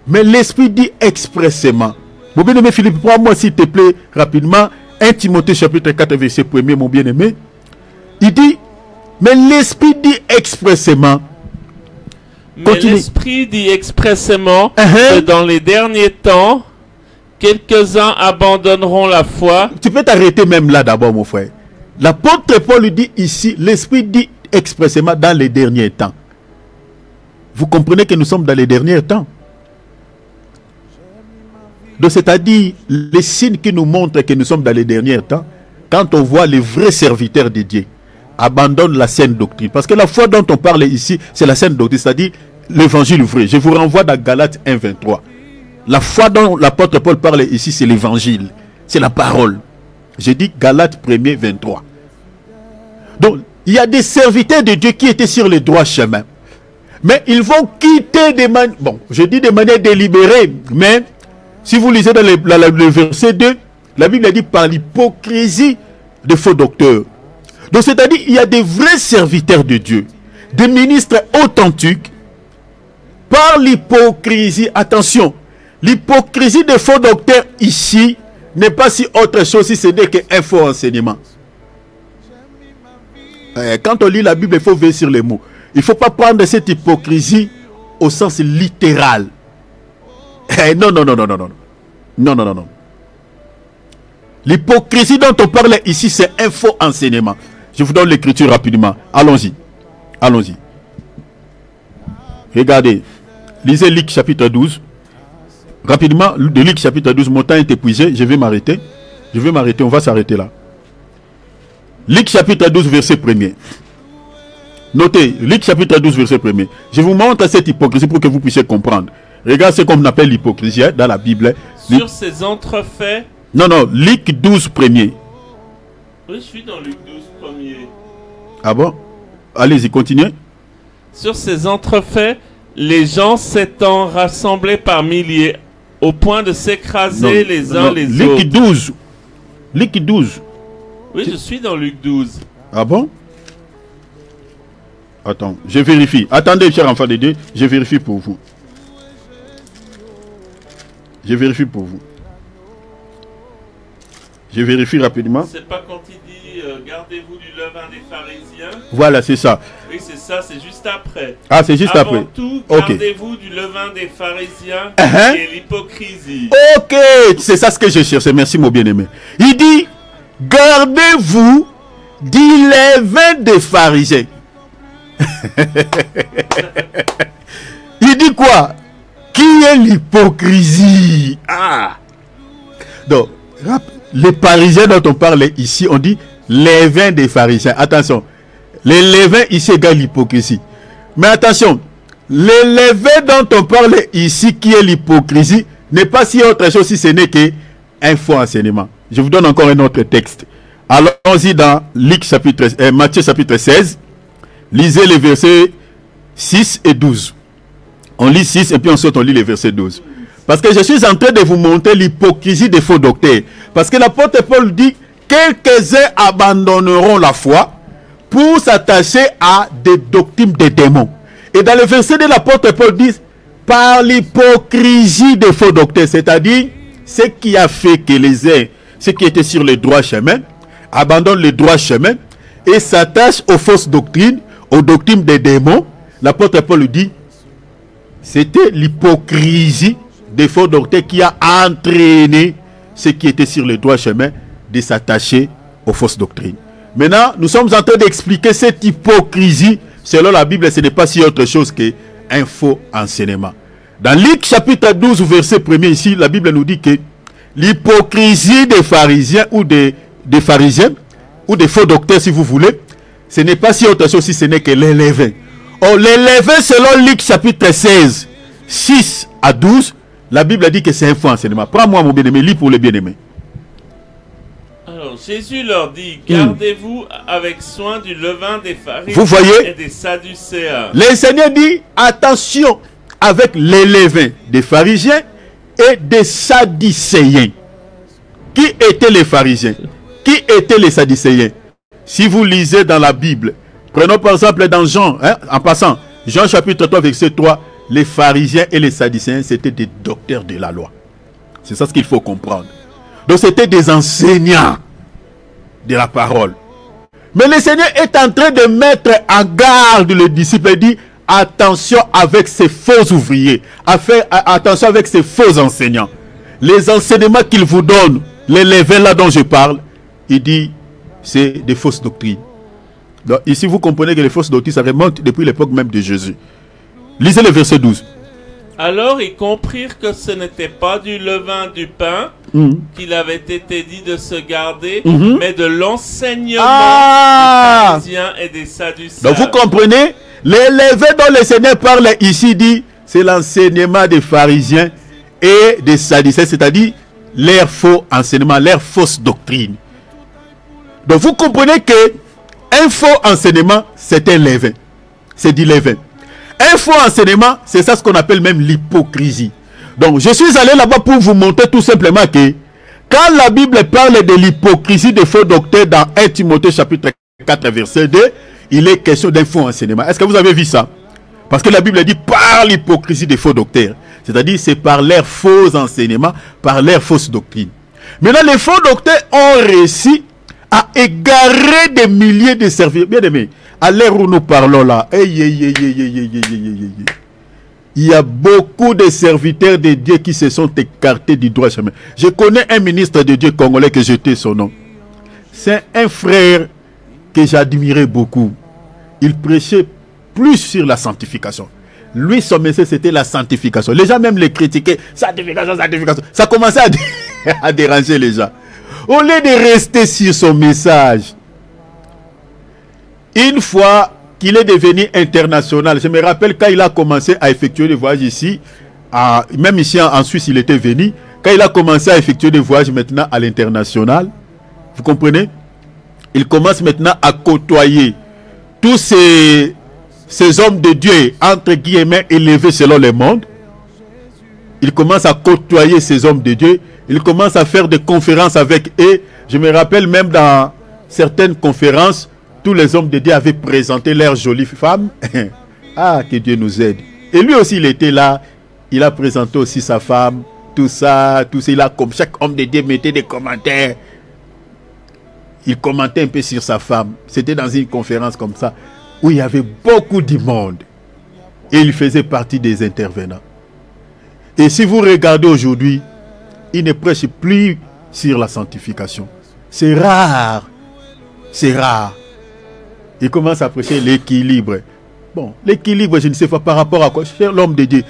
mais l'Esprit dit expressément. Mon bien-aimé Philippe, prends-moi s'il te plaît rapidement, 1 Timothée chapitre 4, verset 1er, mon bien-aimé. Il dit, mais l'Esprit dit expressément. Mais l'Esprit dit expressément que dans les derniers temps, quelques-uns abandonneront la foi. Tu peux t'arrêter même là d'abord, mon frère. L'apôtre Paul lui dit ici, l'Esprit dit expressément dans les derniers temps. Vous comprenez que nous sommes dans les derniers temps. Donc c'est-à-dire, les signes qui nous montrent que nous sommes dans les derniers temps, quand on voit les vrais serviteurs de Dieu abandonnent la saine doctrine. Parce que la foi dont on parle ici, c'est la saine doctrine, c'est-à-dire l'évangile vrai. Je vous renvoie dans Galates 1, 23. La foi dont l'apôtre Paul parle ici, c'est l'évangile. C'est la parole. J'ai dit Galates 1, 23. Donc, il y a des serviteurs de Dieu qui étaient sur le droit chemin. Mais ils vont quitter des manières... Bon, je dis de manière délibérée, mais si vous lisez dans le verset 2, la Bible dit par l'hypocrisie de faux docteurs. Donc, c'est-à-dire, il y a des vrais serviteurs de Dieu, des ministres authentiques, par l'hypocrisie. Attention, l'hypocrisie de faux docteurs ici n'est pas si autre chose si ce n'est qu'un faux enseignement. Quand on lit la Bible, il faut veiller sur les mots. Il ne faut pas prendre cette hypocrisie au sens littéral. Non. L'hypocrisie dont on parle ici, c'est un faux enseignement. Je vous donne l'écriture rapidement. Allons-y. Regardez. Lisez Luc chapitre 12. Rapidement, de Luc chapitre 12, mon temps est épuisé, je vais m'arrêter. On va s'arrêter là. Luc chapitre 12, verset 1er. Notez, Luc chapitre 12, verset 1er. Je vous montre cette hypocrisie pour que vous puissiez comprendre. Regarde ce qu'on appelle l'hypocrisie dans la Bible. Sur ces entrefaits. Non, Luc 12, 1er. Oui, je suis dans Luc 12, 1er. Ah bon? Allez-y, continuez. Sur ces entrefaits, les gens s'étant rassemblés par milliers, au point de s'écraser les uns les autres. Luc 12. Luc 12. Oui, je suis dans Luc 12. Ah bon? Attends, je vérifie. Attendez, cher enfant de Dieu, je vérifie pour vous. Je vérifie rapidement. C'est pas quand il dit gardez-vous du levain des pharisiens. Voilà, c'est ça. Oui, c'est ça, c'est juste après. Ah, c'est juste Avant après. tout, Ok. gardez-vous du levain des pharisiens et l'hypocrisie. Ok, c'est ça ce que je cherchais. Merci, mon bien-aimé. Il dit gardez-vous du levain des pharisiens. Il dit quoi? Qui est l'hypocrisie? Ah! Donc, les pharisiens dont on parle ici, on dit levain des pharisiens. Attention, les levains ici égale l'hypocrisie. Mais attention, les levain dont on parle ici, qui est l'hypocrisie, n'est pas si autre chose si ce n'est qu'un faux enseignement. Je vous donne encore un autre texte. Allons-y dans Matthieu chapitre 16. Lisez les versets 6 et 12. On lit 6 et puis ensuite on lit les versets 12. Parce que je suis en train de vous montrer l'hypocrisie des faux docteurs. Parce que l'apôtre Paul dit, quelques-uns abandonneront la foi pour s'attacher à des doctrines des démons. Et dans le verset de l'apôtre Paul dit, par l'hypocrisie des faux docteurs, c'est-à-dire ce qui a fait que les uns, ceux qui étaient sur le droit chemin, abandonnent le droit chemin et s'attachent aux fausses doctrines, aux doctrines des démons. L'apôtre Paul dit, c'était l'hypocrisie des faux docteurs qui a entraîné ceux qui étaient sur le droit chemin de s'attacher aux fausses doctrines. Maintenant, nous sommes en train d'expliquer cette hypocrisie. Selon la Bible, ce n'est pas si autre chose qu'un faux enseignement. Dans Luc chapitre 12, verset 1er ici, la Bible nous dit que l'hypocrisie des pharisiens ou des pharisiens ou des faux docteurs, si vous voulez, ce n'est pas si autre chose si ce n'est que les levains. Or, les levains, selon Luc chapitre 16, 6 à 12, la Bible dit que c'est un faux enseignement. Prends-moi mon bien-aimé, lis pour les bien-aimés. Alors, Jésus leur dit, gardez-vous avec soin du levain des pharisiens vous voyez, et des sadducéens. Le Seigneur dit, attention avec les levains des pharisiens et des sadducéens. Qui étaient les pharisiens? Qui étaient les sadducéens? Si vous lisez dans la Bible, prenons par exemple dans Jean, en passant, Jean chapitre 3, verset 3, les pharisiens et les sadducéens, c'était des docteurs de la loi. C'est ça ce qu'il faut comprendre. Donc c'était des enseignants de la parole. Mais le Seigneur est en train de mettre en garde le disciple. Il dit, attention avec ces faux ouvriers. Attention avec ces faux enseignants. Les enseignements qu'ils vous donnent, les levains là dont je parle, il dit, c'est des fausses doctrines. Donc ici vous comprenez que les fausses doctrines, ça remonte depuis l'époque même de Jésus. Lisez le verset 12. Alors ils comprirent que ce n'était pas du levain du pain qu'il avait été dit de se garder, mais de l'enseignement des pharisiens et des sadducéens. Donc vous comprenez, les levains dont le Seigneur parle ici dit, c'est l'enseignement des pharisiens et des sadducéens, c'est-à-dire leur faux enseignement, leur fausse doctrine. Donc vous comprenez que un faux enseignement, c'est un levain. C'est du levain. Un faux enseignement, c'est ça ce qu'on appelle même l'hypocrisie. Donc je suis allé là-bas pour vous montrer tout simplement que quand la Bible parle de l'hypocrisie des faux docteurs dans 1 Timothée chapitre 4 verset 2, il est question d'un faux enseignement. Est-ce que vous avez vu ça? Parce que la Bible dit par l'hypocrisie des faux docteurs. C'est-à-dire c'est par leurs faux enseignements, par leurs fausses doctrines. Maintenant les faux docteurs ont réussi à égarer des milliers de serviteurs. Bien aimé, à l'heure où nous parlons là, il y a beaucoup de serviteurs de Dieu qui se sont écartés du droit chemin. Je connais un ministre de Dieu congolais que j'étais son nom. C'est un frère que j'admirais beaucoup. Il prêchait plus sur la sanctification. Lui, son message, c'était la sanctification. Les gens même les critiquaient. Sanctification, sanctification. Ça commençait à déranger les gens. Au lieu de rester sur son message, une fois qu'il est devenu international, je me rappelle quand il a commencé à effectuer des voyages ici, même ici en Suisse, il était venu. Quand il a commencé à effectuer des voyages maintenant à l'international, vous comprenez? Il commence maintenant à côtoyer tous ces hommes de Dieu, entre guillemets, élevés selon le monde. Il commence à côtoyer ces hommes de Dieu. Il commence à faire des conférences avec eux. Je me rappelle même dans certaines conférences, tous les hommes de Dieu avaient présenté leurs jolies femmes. Ah, que Dieu nous aide. Et lui aussi, il était là. Il a présenté aussi sa femme. Tout ça, tout ça. Il a, comme chaque homme de Dieu mettait des commentaires. Il commentait un peu sur sa femme. C'était dans une conférence comme ça, où il y avait beaucoup de monde. Et il faisait partie des intervenants. Et si vous regardez aujourd'hui, il ne prêche plus sur la sanctification. C'est rare. C'est rare. Il commence à prêcher l'équilibre. Bon, l'équilibre, je ne sais pas par rapport à quoi. Cher l'homme de Dieu,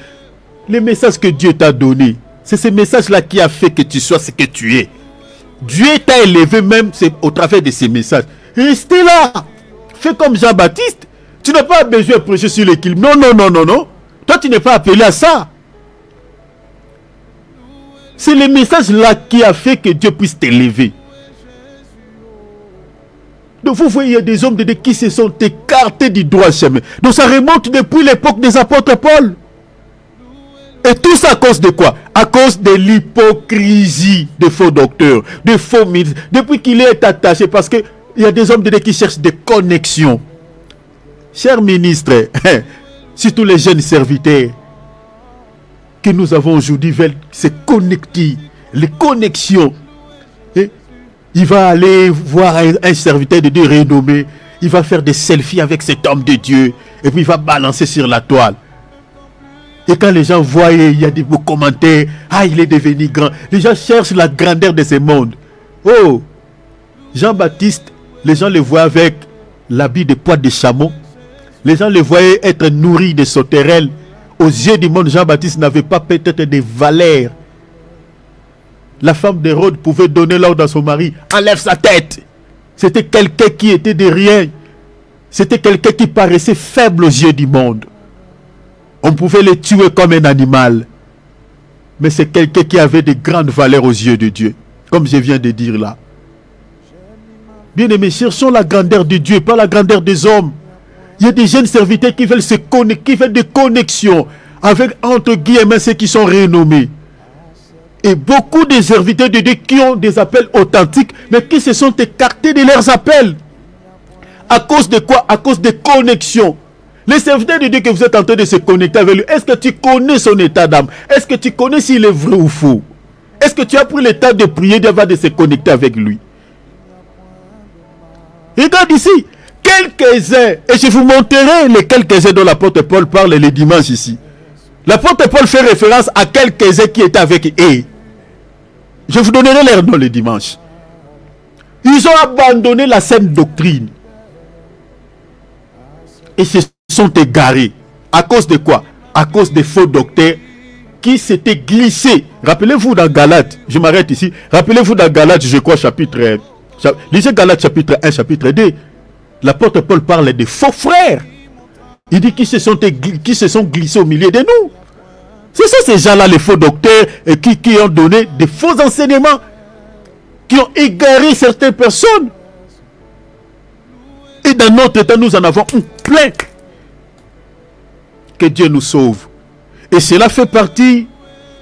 les messages que Dieu t'a donnés, c'est ce message-là qui a fait que tu sois ce que tu es. Dieu t'a élevé même au travers de ces messages. Restez là. Fais comme Jean-Baptiste. Tu n'as pas besoin de prêcher sur l'équilibre. Non, non, non, non, non. Toi, tu n'es pas appelé à ça. C'est le message là qui a fait que Dieu puisse t'élever. Donc vous voyez, il y a des hommes de Dieu qui se sont écartés du droit chemin. Donc ça remonte depuis l'époque des apôtres Paul. Et tout ça à cause de quoi? À cause de l'hypocrisie des faux docteurs, des faux ministres. Depuis qu'il est attaché, parce qu'il y a des hommes de Dieu qui cherchent des connexions. Chers ministres, surtout les jeunes serviteurs que nous avons aujourd'hui veulent se connecter. Les connexions. Et il va aller voir un serviteur de Dieu renommé. Il va faire des selfies avec cet homme de Dieu. Et puis il va balancer sur la toile. Et quand les gens voient, il y a des beaux commentaires. Ah, il est devenu grand. Les gens cherchent la grandeur de ce monde. Oh, Jean-Baptiste, les gens le voient avec l'habit de poids de chameau. Les gens le voyaient être nourris de sauterelles. Aux yeux du monde, Jean-Baptiste n'avait pas peut-être des valeurs. La femme d'Hérode pouvait donner l'ordre à son mari. Enlève sa tête. C'était quelqu'un qui était de rien. C'était quelqu'un qui paraissait faible aux yeux du monde. On pouvait le tuer comme un animal. Mais c'est quelqu'un qui avait de grandes valeurs aux yeux de Dieu. Comme je viens de dire là. Bien aimés, cherchons la grandeur de Dieu, pas la grandeur des hommes. Il y a des jeunes serviteurs qui veulent se connecter, qui veulent des connexions avec, entre guillemets, ceux qui sont renommés. Et beaucoup de serviteurs de Dieu qui ont des appels authentiques, mais qui se sont écartés de leurs appels. À cause de quoi? À cause des connexions. Les serviteurs de Dieu que vous êtes en train de se connecter avec lui, est-ce que tu connais son état d'âme? Est-ce que tu connais s'il est vrai ou faux? Est-ce que tu as pris le temps de prier avant de se connecter avec lui? Regarde ici, quelques-uns, et je vous montrerai les quelques-uns dont l'apôtre Paul parle les dimanches ici. L'apôtre Paul fait référence à quelques-uns qui étaient avec eux. Je vous donnerai leur nom le dimanche. Ils ont abandonné la saine doctrine. Et se sont égarés. À cause de quoi? À cause des faux docteurs qui s'étaient glissés. Rappelez-vous dans Galates, je m'arrête ici. Rappelez-vous dans Galates, je crois, chapitre... Lisez Galates chapitre 1, chapitre 2. L'apôtre Paul parle des faux frères. Il dit qu'ils se sont glissés au milieu de nous. C'est ça ces gens-là, les faux docteurs, qui ont donné des faux enseignements, qui ont égaré certaines personnes. Et dans notre temps, nous en avons plein. Que Dieu nous sauve. Et cela fait partie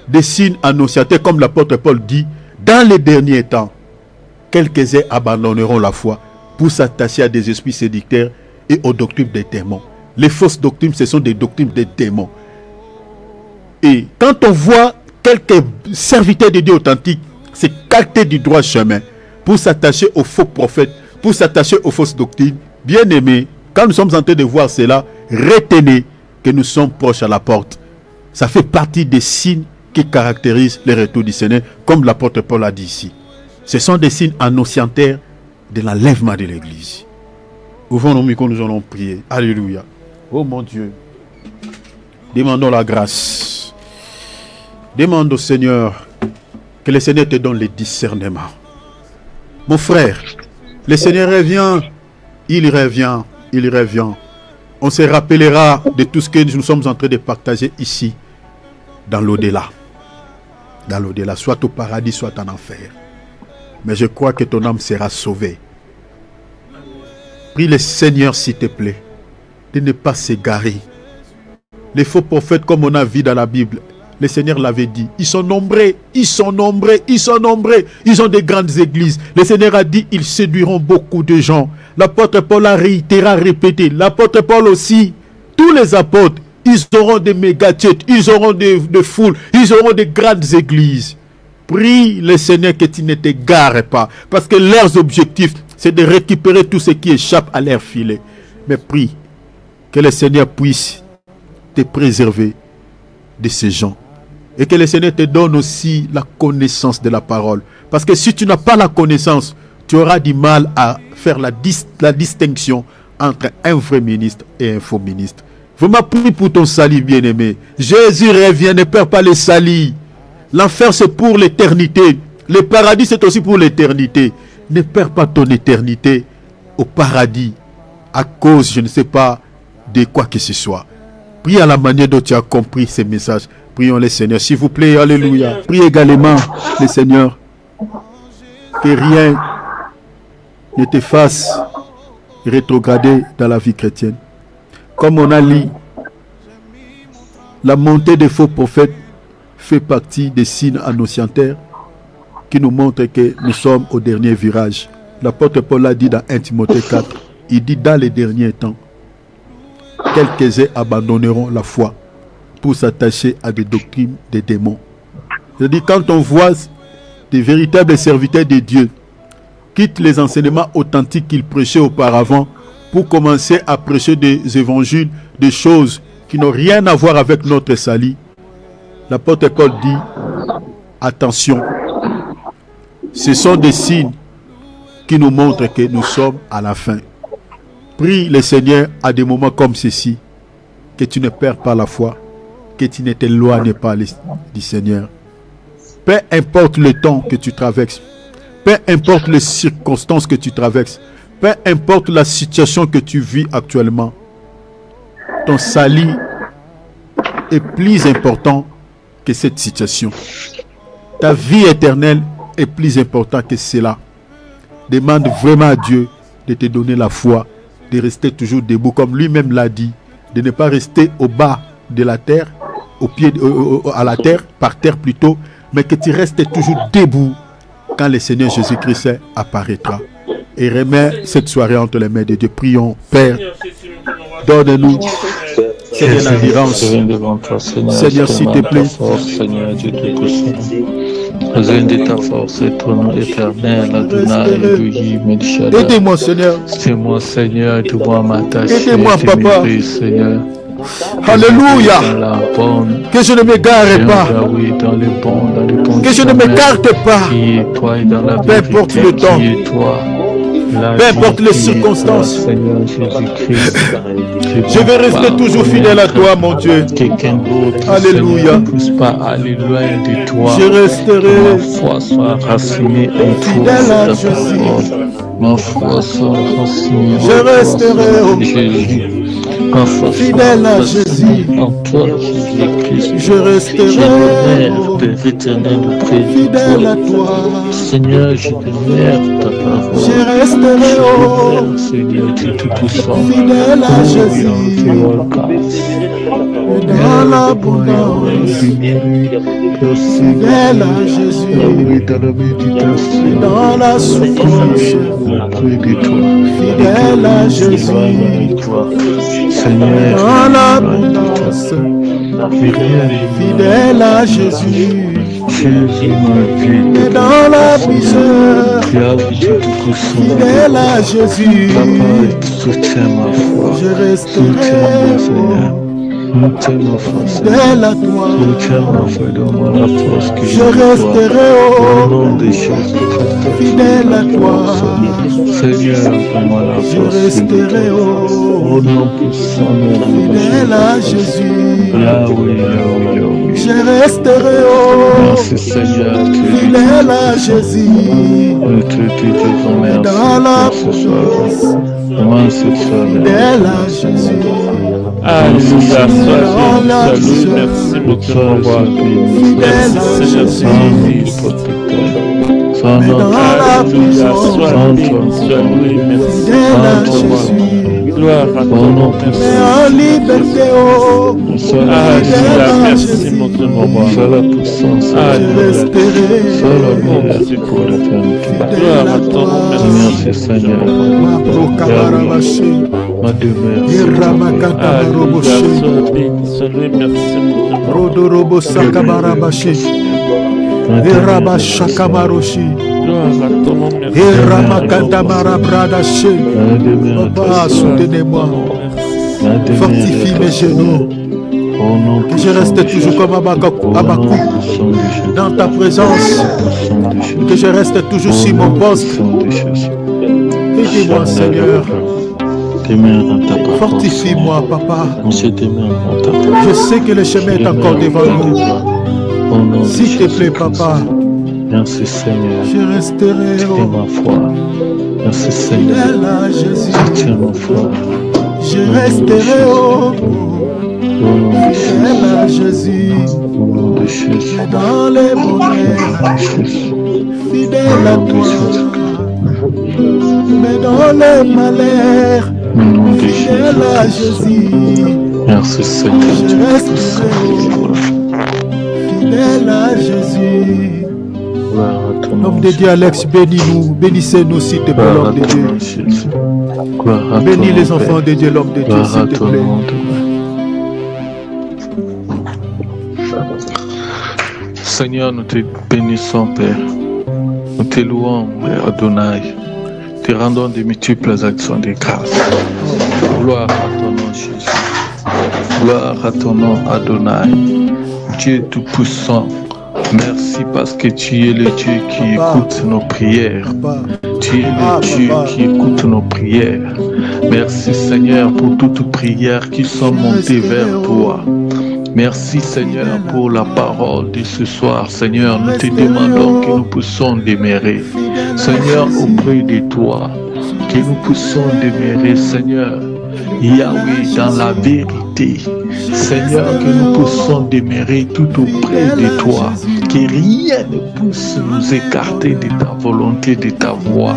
des signes annonciateurs, comme l'apôtre Paul dit, dans les derniers temps, quelques-uns abandonneront la foi pour s'attacher à des esprits séducteurs et aux doctrines des démons. Les fausses doctrines, ce sont des doctrines des démons. Et quand on voit quelques serviteurs de Dieu authentiques s'écarter du droit chemin pour s'attacher aux faux prophètes, pour s'attacher aux fausses doctrines, bien aimés, quand nous sommes en train de voir cela, retenez que nous sommes proches à la porte. Ça fait partie des signes qui caractérisent le retour du Seigneur, comme l'apôtre Paul a dit ici. Ce sont des signes annonciateurs de l'enlèvement de l'Église. Ouvrons nos micros, nous allons prier. Alléluia. Oh mon Dieu. Demandons la grâce. Demande au Seigneur que le Seigneur te donne le discernement. Mon frère, le Seigneur revient, il revient, il revient. On se rappellera de tout ce que nous sommes en train de partager ici, dans l'au-delà. Dans l'au-delà, soit au paradis, soit en enfer. Mais je crois que ton âme sera sauvée. Prie le Seigneur, s'il te plaît, de ne pas s'égarer. Les faux prophètes, comme on a vu dans la Bible, le Seigneur l'avait dit, ils sont nombreux, ils sont nombreux, ils sont nombreux, ils ont des grandes églises. Le Seigneur a dit, ils séduiront beaucoup de gens. L'apôtre Paul a réitéré, répété. L'apôtre Paul aussi, tous les apôtres, ils auront des méga-têtes, ils auront des foules, ils auront des grandes églises. Prie le Seigneur que tu ne t'égares pas, parce que leurs objectifs, c'est de récupérer tout ce qui échappe à leur filet. Mais prie que le Seigneur puisse te préserver de ces gens. Et que le Seigneur te donne aussi la connaissance de la parole. Parce que si tu n'as pas la connaissance, tu auras du mal à faire la distinction entre un vrai ministre et un faux ministre. Vraiment, prie pour ton salut, bien-aimé. Jésus revient, ne perds pas le salut. L'enfer, c'est pour l'éternité. Le paradis, c'est aussi pour l'éternité. Ne perds pas ton éternité au paradis à cause, je ne sais pas, de quoi que ce soit. Prie à la manière dont tu as compris ces messages. Prions le Seigneur, s'il vous plaît, alléluia. Prie également le Seigneur que rien ne te fasse rétrograder dans la vie chrétienne. Comme on a lu, la montée des faux prophètes fait partie des signes annonciateurs qui nous montrent que nous sommes au dernier virage. L'apôtre Paul l'a dit dans 1 Timothée 4. Il dit dans les derniers temps, quelques-uns abandonneront la foi pour s'attacher à des doctrines des démons. Je dis, quand on voit des véritables serviteurs de Dieu quittent les enseignements authentiques qu'ils prêchaient auparavant pour commencer à prêcher des évangiles, des choses qui n'ont rien à voir avec notre salut, l'apôtre Paul dit, attention, ce sont des signes qui nous montrent que nous sommes à la fin. Prie le Seigneur à des moments comme ceci, que tu ne perds pas la foi, que tu ne t'éloignes pas du Seigneur. Peu importe le temps que tu traverses, peu importe les circonstances que tu traverses, peu importe la situation que tu vis actuellement, ton salut est plus important que cette situation. Ta vie éternelle est plus importante que cela. Demande vraiment à Dieu de te donner la foi, de rester toujours debout, comme lui-même l'a dit, de ne pas rester au bas de la terre, au pied, à la terre, par terre plutôt, mais que tu restes toujours debout quand le Seigneur Jésus-Christ apparaîtra. Et remets cette soirée entre les mains de Dieu. Prions, Père, donne-nous cette endurance. Seigneur, s'il te plaît. Seigneur Dieu Tout-Puissant, besoin de ta force et ton nom éternel, Adonai, Elohim, El Shaddai. Aidez-moi, Seigneur. C'est moi, Seigneur, de moi m'attacher. Aidez-moi, Papa. Seigneur. Alléluia. Que je ne m'égare pas. Que je ne m'écarte pas. Peu importe le temps. Peu importe les circonstances. Je vais rester toujours fidèle à toi, mon Dieu. Alléluia. Je resterai fidèle à Jésus. Je resterai au Jésus. Fidèle à Jésus, je resterai fidèle à toi. Seigneur, je demeure ta parole. Je resterai Seigneur, tu es tout puissant. fidèle à Jésus. Dans l'abondance, fidèle à Jésus. Dans la souffrance, fidèle à Jésus. Seigneur, dans l'abondance, fidèle à Jésus. Et dans la misère, fidèle à Jésus. Je resterai Nous t'aimons, frère. fidèle à toi. Nous t'aimons, frère. Donne-moi la force que Je resterai au nom des choses fidèle à toi. Seigneur, donne-moi la Je force. resterai Au nom puissant de fidèle à Jésus. Yahweh, Yahweh, Yahweh. Je resterai Merci Seigneur, fidèle à Jésus. tu te remercies Dans la ce soir. promesse, Comment ce soir, fidèle à Jésus. Alléluia, sois béni, merci mon Dieu, mon roi. Merci Seigneur Jésus-Christ. Son nom, Alléluia, sois béni, sois loué, merci. Fidèle à Jésus. Gloire à ton nom, Mais merci. en liberté, oh, Alléluia, merci mon Dieu, mon roi. sois la puissance, je Alléluia, resterai sois la oh gloire Dieu, pour l'éternité. gloire à ton nom, merci. Merci Seigneur, Mabrokabarabashe, ma demeure. Iramakatabaroboshe, Alléluia, sois béni, sois loué, merci mon Dieu, mon roi. Rodorobosakabarabashe, Irabashakamaroshi, Gloire à ton nom, merci. Iramakatabarabradashe. Ma demeure, Papa, soutenez-moi, fortifie mes genoux, au nom que je reste toujours comme Abakou, dans ta présence, que je reste toujours sur mon poste. Aidez-moi, Seigneur, fortifie-moi, Papa. Je sais que le chemin est encore devant nous. S'il te plaît, Papa, merci Seigneur. je resterai Tiens ma foi. Merci Seigneur. fidèle à Jésus. Tiens ma foi. Je resterai Au nom de fidèle à Jésus. Au nom de Jésus. Dans les bonheurs, fidèle à toi. Mais dans les malheurs, Au nom de fidèle à Jésus. Merci Seigneur. Je resterai fidèle à Jésus. Gloire à ton nom. Homme de Dieu, Alex, bénis-nous, bénissez-nous s'il te plaît, Gloire à l'homme de ton Dieu. nom, Jésus. Gloire à ton Bénis nom, les Père. enfants de Dieu, l'homme de Dieu, Gloire à s'il te ton plaît. nom, Seigneur, nous te bénissons, Père. Nous te louons, Père Adonai. Te rendons de multiples actions de grâce. Gloire à ton nom, Jésus. Gloire à ton nom, Adonai. Dieu Tout-Puissant, merci parce que tu es le Dieu qui écoute nos prières. Papa, Tu es le Dieu qui écoute nos prières. Merci Seigneur pour toutes prières qui sont montées vers toi. Merci Seigneur pour la parole de ce soir. Seigneur, nous te demandons que nous puissions demeurer. Seigneur, auprès de toi, que nous puissions demeurer, Seigneur, Yahweh, dans la vérité. Seigneur, que nous puissions demeurer tout auprès de toi. Que rien ne puisse nous écarter de ta volonté, de ta voix.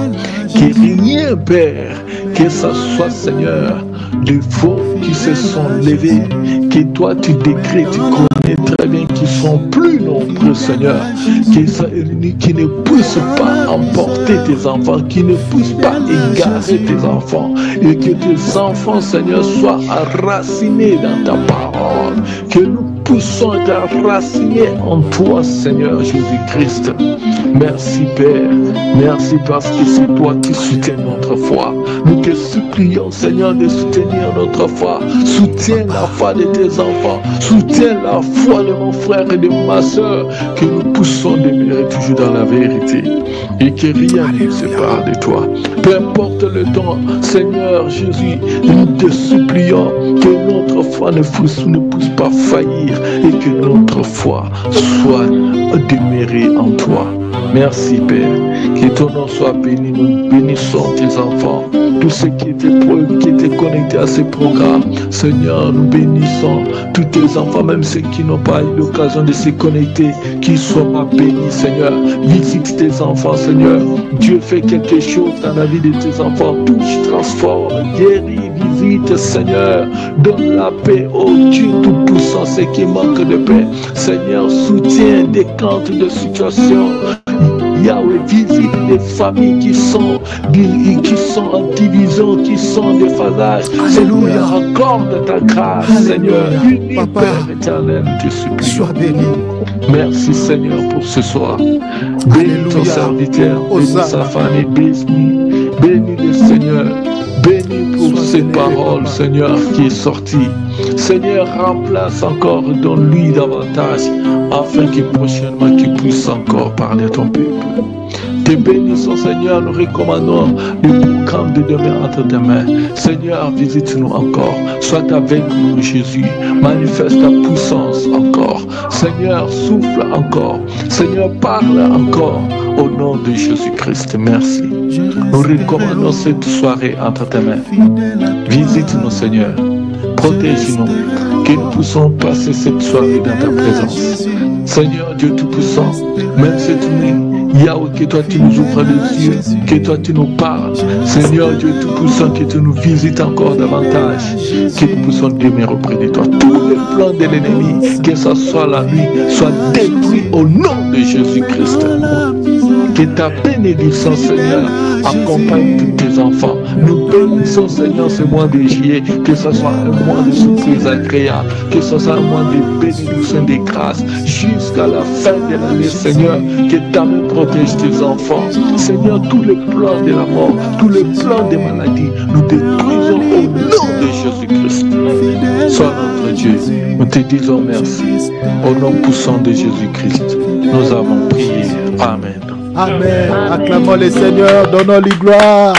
Que rien, Père, que ce soit, Seigneur, de faux qui se sont levés, que toi tu décrètes, tu connais très bien qu'ils sont plus nombreux, Seigneur, qui ne puissent pas emporter tes enfants, qui ne puissent pas égarer tes enfants, et que tes enfants, Seigneur, soient enracinés dans ta parole, que nous puissions être enracinés en toi, Seigneur Jésus-Christ. Merci Père, merci parce que c'est toi qui soutiens notre foi. Nous te supplions, Seigneur, de soutenir notre foi. Soutiens la foi de tes enfants, soutiens la foi de mon frère et de ma soeur, que nous puissions demeurer toujours dans la vérité et que rien ne nous sépare de toi. Peu importe le temps, Seigneur Jésus, nous te supplions que notre foi ne puisse pas faillir et que notre foi soit demeurée en toi. Merci Père, que ton nom soit béni, nous bénissons tes enfants, tous ceux qui étaient connectés à ces programmes. Seigneur, nous bénissons tous tes enfants, même ceux qui n'ont pas eu l'occasion de se connecter, qu'ils soient bénis, Seigneur. Visite tes enfants, Seigneur. Dieu fait quelque chose dans la vie de tes enfants, touche, transforme, guérit, visite, Seigneur. Donne la paix au Dieu Tout-Puissant, ceux qui manquent de paix. Seigneur, soutiens des cantes de situation. Yahweh, visite les familles qui sont en division, qui sont en déphasage. Seigneur, accorde ta grâce, Seigneur. Unis, Papa, Père éternel, te supplie. sois béni. Merci, Seigneur, pour ce soir. Bénis ton Alléluia. serviteur, bénis Hosanna. sa famille, bénis le Seigneur. Bénis pour ceux cette parole, Seigneur, qui est sortie. Seigneur, remplace encore, donne-lui davantage, afin que prochainement tu puisses encore parler à ton peuple. Te bénissons, Seigneur, nous recommandons le programme de demain entre tes mains. Seigneur, visite-nous encore. Sois avec nous, Jésus. Manifeste ta puissance encore. Seigneur, souffle encore. Seigneur, parle encore. Au nom de Jésus-Christ, merci. Nous recommandons cette soirée entre tes mains. Visite-nous, Seigneur. Protège-nous. Que nous puissions passer cette soirée dans ta présence. Seigneur Dieu Tout-Puissant, même cette nuit, Yahweh, que toi tu nous ouvres les yeux, que toi tu nous parles. Seigneur Dieu Tout-Puissant, que tu nous visites encore davantage, que nous puissions demeurer auprès de toi. Tous les plans de l'ennemi, que ce soit la nuit, soient détruits au nom de Jésus-Christ. Que ta bénédiction, Seigneur, accompagne tous tes enfants. Nous bénissons, Seigneur, ce mois de juillet, que ce soit un mois de surprise agréable, que ce soit un mois de bénédiction, de grâce, jusqu'à la fin de l'année, Seigneur, que ta main protège tes enfants. Seigneur, tous les plans de la mort, tous les plans des maladies, nous détruisons au nom de Jésus-Christ. Sois notre Dieu, nous te disons merci. Au nom puissant de Jésus-Christ, nous avons prié. Amen. Amen. Acclamons le Seigneur, donnons-lui gloire.